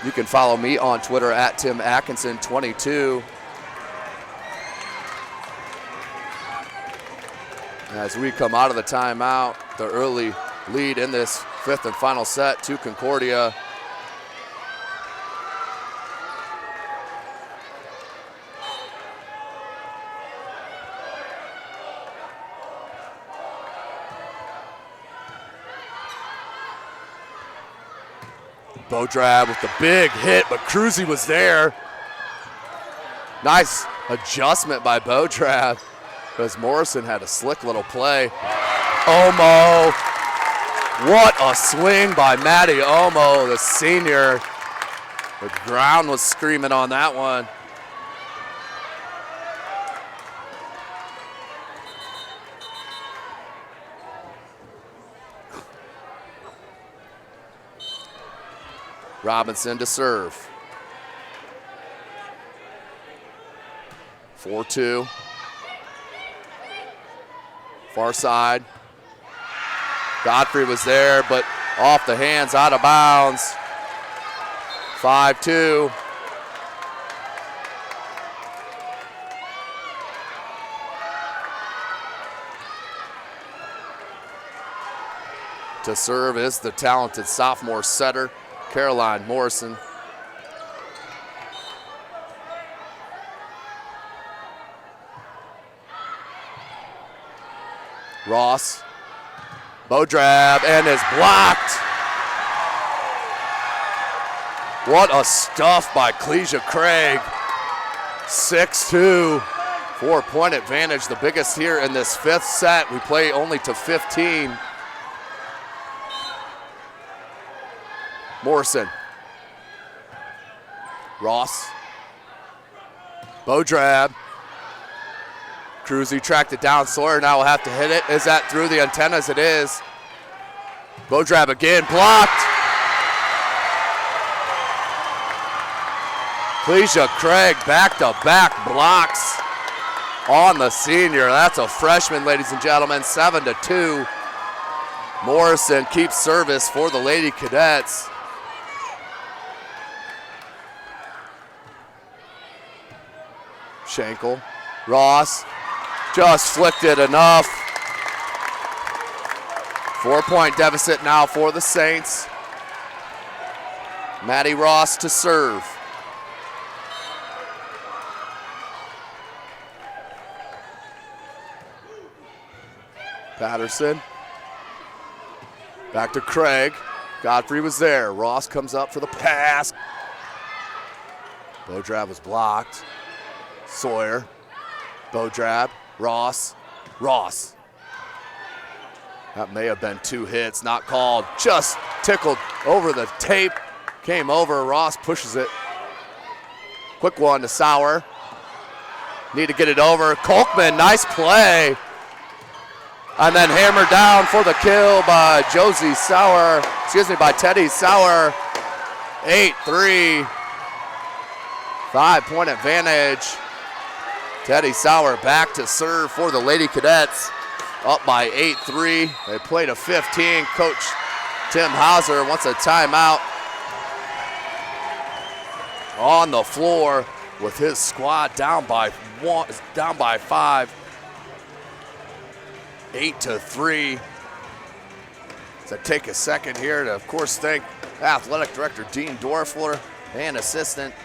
Speaker 3: You can follow me on Twitter at Tim Atkinson22. As we come out of the timeout, the early lead in this fifth and final set to Concordia. Bodrab with the big hit, but Cruzy was there. Nice adjustment by Bodrab, because Morrison had a slick little play. Omo, what a swing by Matty Omo, the senior. The ground was screaming on that one. Robinson to serve. 4-2. Far side. Godfrey was there, but off the hands, out of bounds. 5-2. To serve is the talented sophomore setter, Caroline Morrison. Ross, Bodrab, and is blocked. What a stuff by Clesia Craig. 6-2, 4-point advantage, the biggest here in this fifth set. We play only to 15. Morrison, Ross, Bodrab, Cruzy tracked it down. Sawyer now will have to hit it. Is that through the antennas? It is. Bodrab again, blocked. Clesia Craig back-to-back blocks on the senior. That's a freshman, ladies and gentlemen, 7-2. Morrison keeps service for the Lady Cadets. Schenkel, Ross, just flicked it enough. 4-point deficit now for the Saints. Maddie Ross to serve. Patterson, back to Craig. Godfrey was there. Ross comes up for the pass. Bodrab was blocked. Sawyer, Bodrab, Ross. That may have been 2 hits, not called. Just tickled over the tape. Came over, Ross pushes it. Quick one to Sauer. Need to get it over. Kolkman, nice play. And then hammered down for the kill by by Teddy Sauer. 8-3. 5-point advantage. Teddy Sauer back to serve for the Lady Cadets. Up by 8-3. They play to 15. Coach Tim Hauser wants a timeout on the floor with his squad down by 5. 8-3. So take a second here to, of course, thank Athletic Director Dean Dorfler and assistant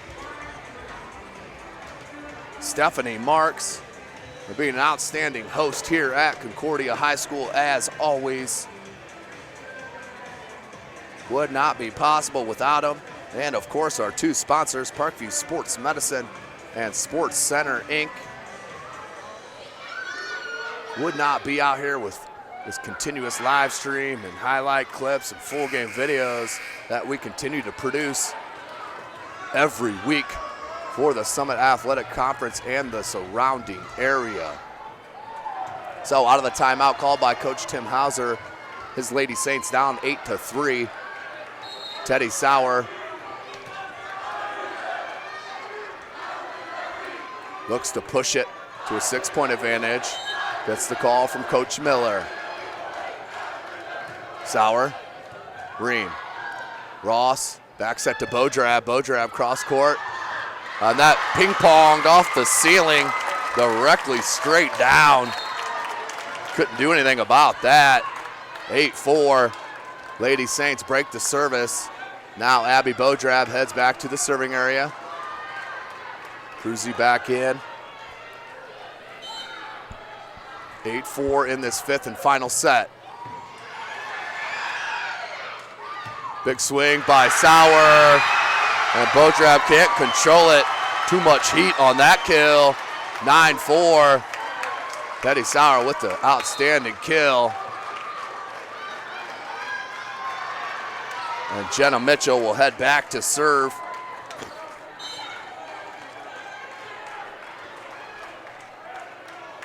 Speaker 3: Stephanie Marks for being an outstanding host here at Concordia High School, as always. Would not be possible without them. And of course, our 2 sponsors, Parkview Sports Medicine and Sports Center, Inc. Would not be out here with this continuous live stream and highlight clips and full game videos that we continue to produce every week for the Summit Athletic Conference and the surrounding area. So out of the timeout called by Coach Tim Hauser, his Lady Saints down 8-3. Teddy Sauer looks to push it to a 6-point advantage. Gets the call from Coach Miller. Sauer, Ream, Ross, back set to Bodrab. Bodrab cross court. And that ping-ponged off the ceiling directly straight down. Couldn't do anything about that. 8-4. Lady Saints break the service. Now Abby Bodrab heads back to the serving area. Cruzy back in. 8-4 in this 5th and final set. Big swing by Sauer. And Bodrab can't control it. Too much heat on that kill. 9-4. Betty Sauer with the outstanding kill. And Jenna Mitchell will head back to serve.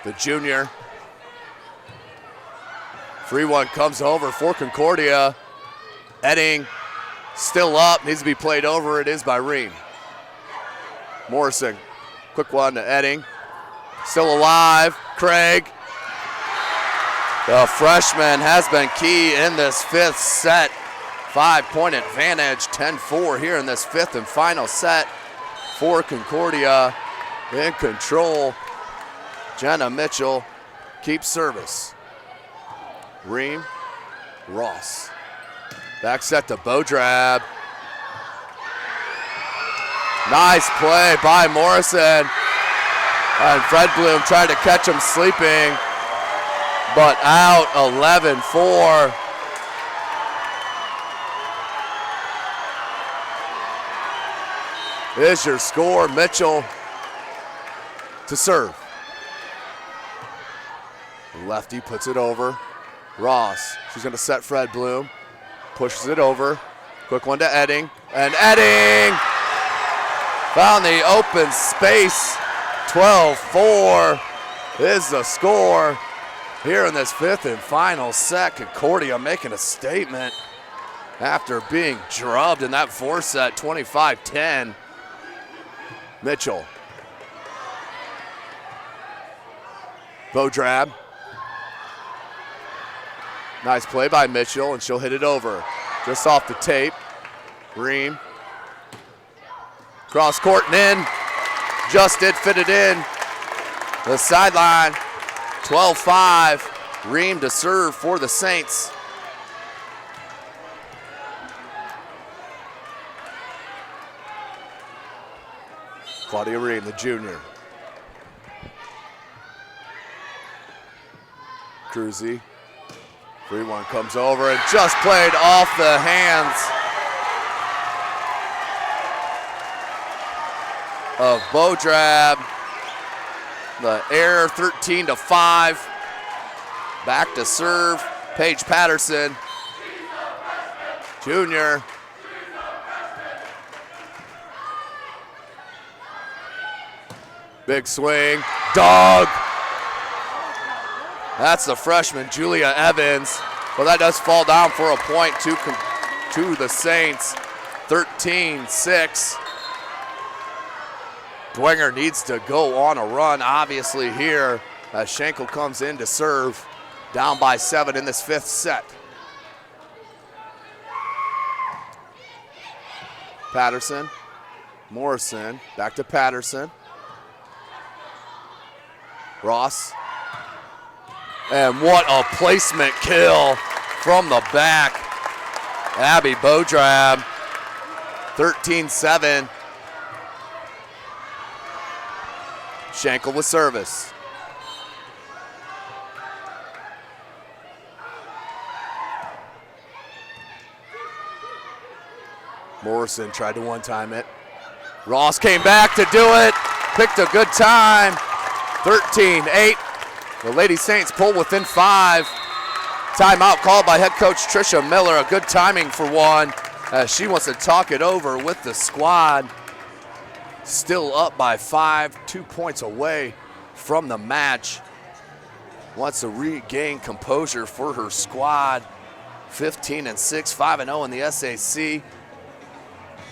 Speaker 3: The junior. Free one comes over for Concordia. Edding still up, needs to be played over. It is by Ream. Morrison, quick one to Edding. Still alive, Craig. The freshman has been key in this 5th set. 5-point advantage, 10-4 here in this 5th and final set for Concordia. In control, Jenna Mitchell keeps service. Ream, Ross. Back set to Bodrab. Nice play by Morrison. And Fred Bloom tried to catch him sleeping, but out 11-4. Is your score. Mitchell to serve. Lefty puts it over. Ross, she's gonna set Fred Bloom. Pushes it over. Quick one to Edding. And Edding found the open space. 12-4 is the score here in this 5th and final set. Concordia making a statement after being drubbed in that 4th set, 25-10. Mitchell. Bodrab. Nice play by Mitchell, and she'll hit it over. Just off the tape. Ream. Cross court and in. Just did fit it in. The sideline. 12-5. Ream to serve for the Saints. Claudia Ream, the junior. Cruzy. Free one comes over and just played off the hands of Bodrab. The error, 13-5. Back to serve, Paige Patterson, junior. Big swing, dog. That's the freshman, Julia Evans. Well, that does fall down for a point to the Saints. 13-6. Dwenger needs to go on a run, obviously, here as Schenkel comes in to serve. Down by 7 in this 5th set. Patterson, Morrison, back to Patterson. Ross. And what a placement kill from the back. Abby Bodrab, 13-7. Schenkel with service. Morrison tried to one-time it. Ross came back to do it. Picked a good time. 13-8. The Lady Saints pull within 5. Timeout called by head coach Tricia Miller. A good timing for one as she wants to talk it over with the squad. Still up by 5, 2 points away from the match. Wants to regain composure for her squad. 15-6, 5-0 in the SAC.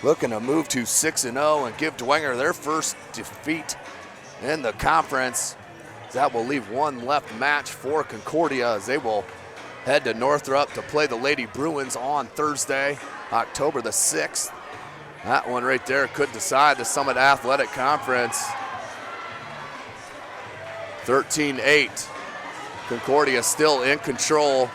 Speaker 3: Looking to move to 6-0 and give Dwenger their first defeat in the conference. That will leave one left match for Concordia as they will head to Northrop to play the Lady Bruins on Thursday, October the 6th. That one right there could decide the Summit Athletic Conference. 13-8. Concordia still in control.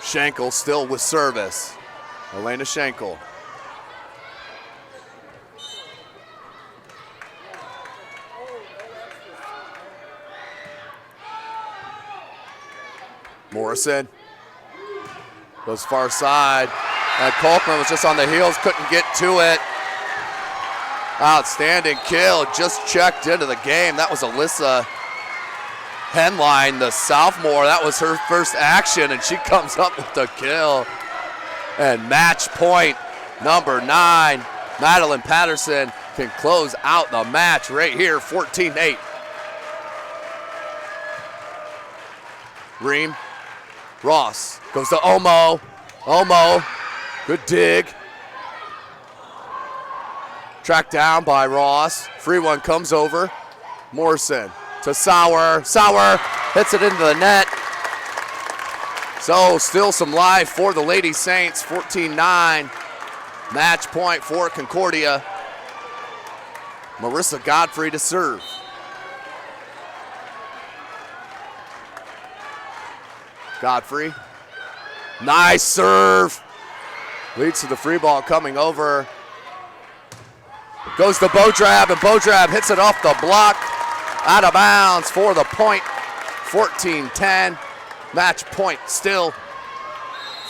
Speaker 3: Schenkel still with service. Elena Schenkel. Morrison goes far side. And Kolkman was just on the heels, couldn't get to it. Outstanding kill, just checked into the game. That was Alyssa Henline, the sophomore. That was her first action, and she comes up with the kill. And match point number 9, Madeline Patterson can close out the match right here, 14-8. Ream, Ross goes to Omo. Omo, good dig. Tracked down by Ross. Free one comes over. Morrison to Sauer. Sauer hits it into the net. So still some life for the Lady Saints, 14-9. Match point for Concordia. Marissa Godfrey to serve. Godfrey, nice serve. Leads to the free ball coming over. Goes to Bodrab, and Bodrab hits it off the block. Out of bounds for the point, 14-10. Match point still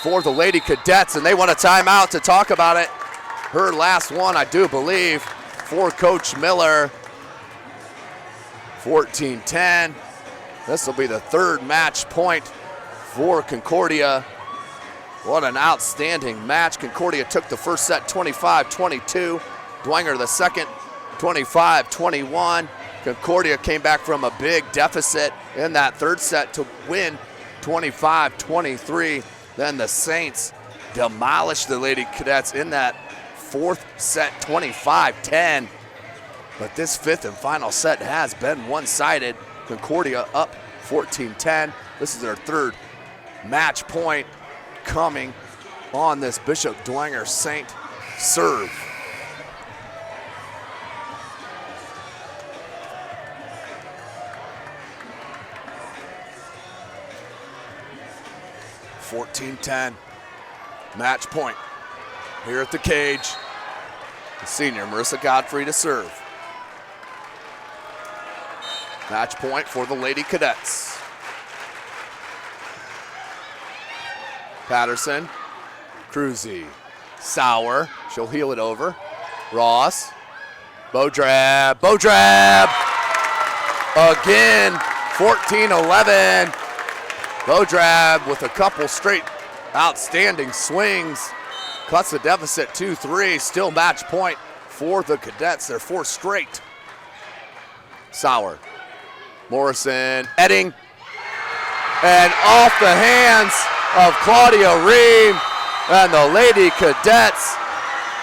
Speaker 3: for the Lady Cadets, and they want a timeout to talk about it. Her last one, I do believe, for Coach Miller. 14-10. This will be the third match point for Concordia. What an outstanding match. Concordia took the first set 25-22. Dwenger the second 25-21. Concordia came back from a big deficit in that third set to win 25-23. Then the Saints demolished the Lady Cadets in that fourth set 25-10. But this fifth and final set has been one-sided. Concordia up 14-10. This is their third match point coming on this Bishop Dwenger Saint serve. (14-10) match point here at the cage. The senior Marissa Godfrey to serve. Match point for the Lady Cadets. Patterson, Cruzy, Sauer, she'll heel it over. Ross, Bodrab, Bodrab! Again, 14-11. Bodrab with a couple straight outstanding swings. Cuts the deficit 2-3, still match point for the Cadets, their fourth straight. Sauer, Morrison, Edding, and off the hands of Claudia Ream, and the Lady Cadets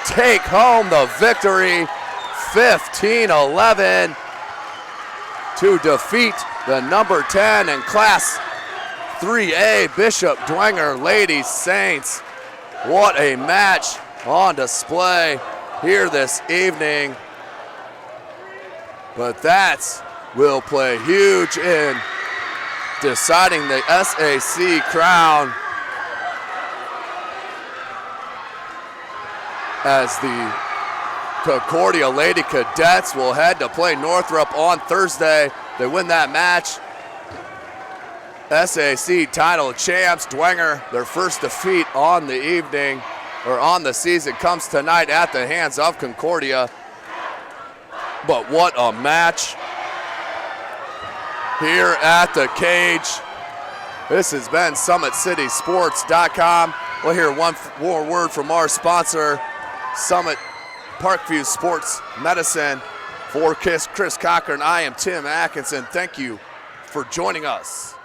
Speaker 3: take home the victory, 15-11, to defeat the number 10 in Class 3A Bishop Dwenger Lady Saints. What a match on display here this evening. But that will play huge in deciding the SAC crown as the Concordia Lady Cadets will head to play Northrop on Thursday. They win that match. SAC title champs, Dwenger, their first defeat on the evening, or on the season, comes tonight at the hands of Concordia. But what a match here at the cage. This has been SummitCitySports.com. We'll hear one more word from our sponsor, Summit Parkview Sports Medicine. For Chris Cochran, I am Tim Atkinson. Thank you for joining us.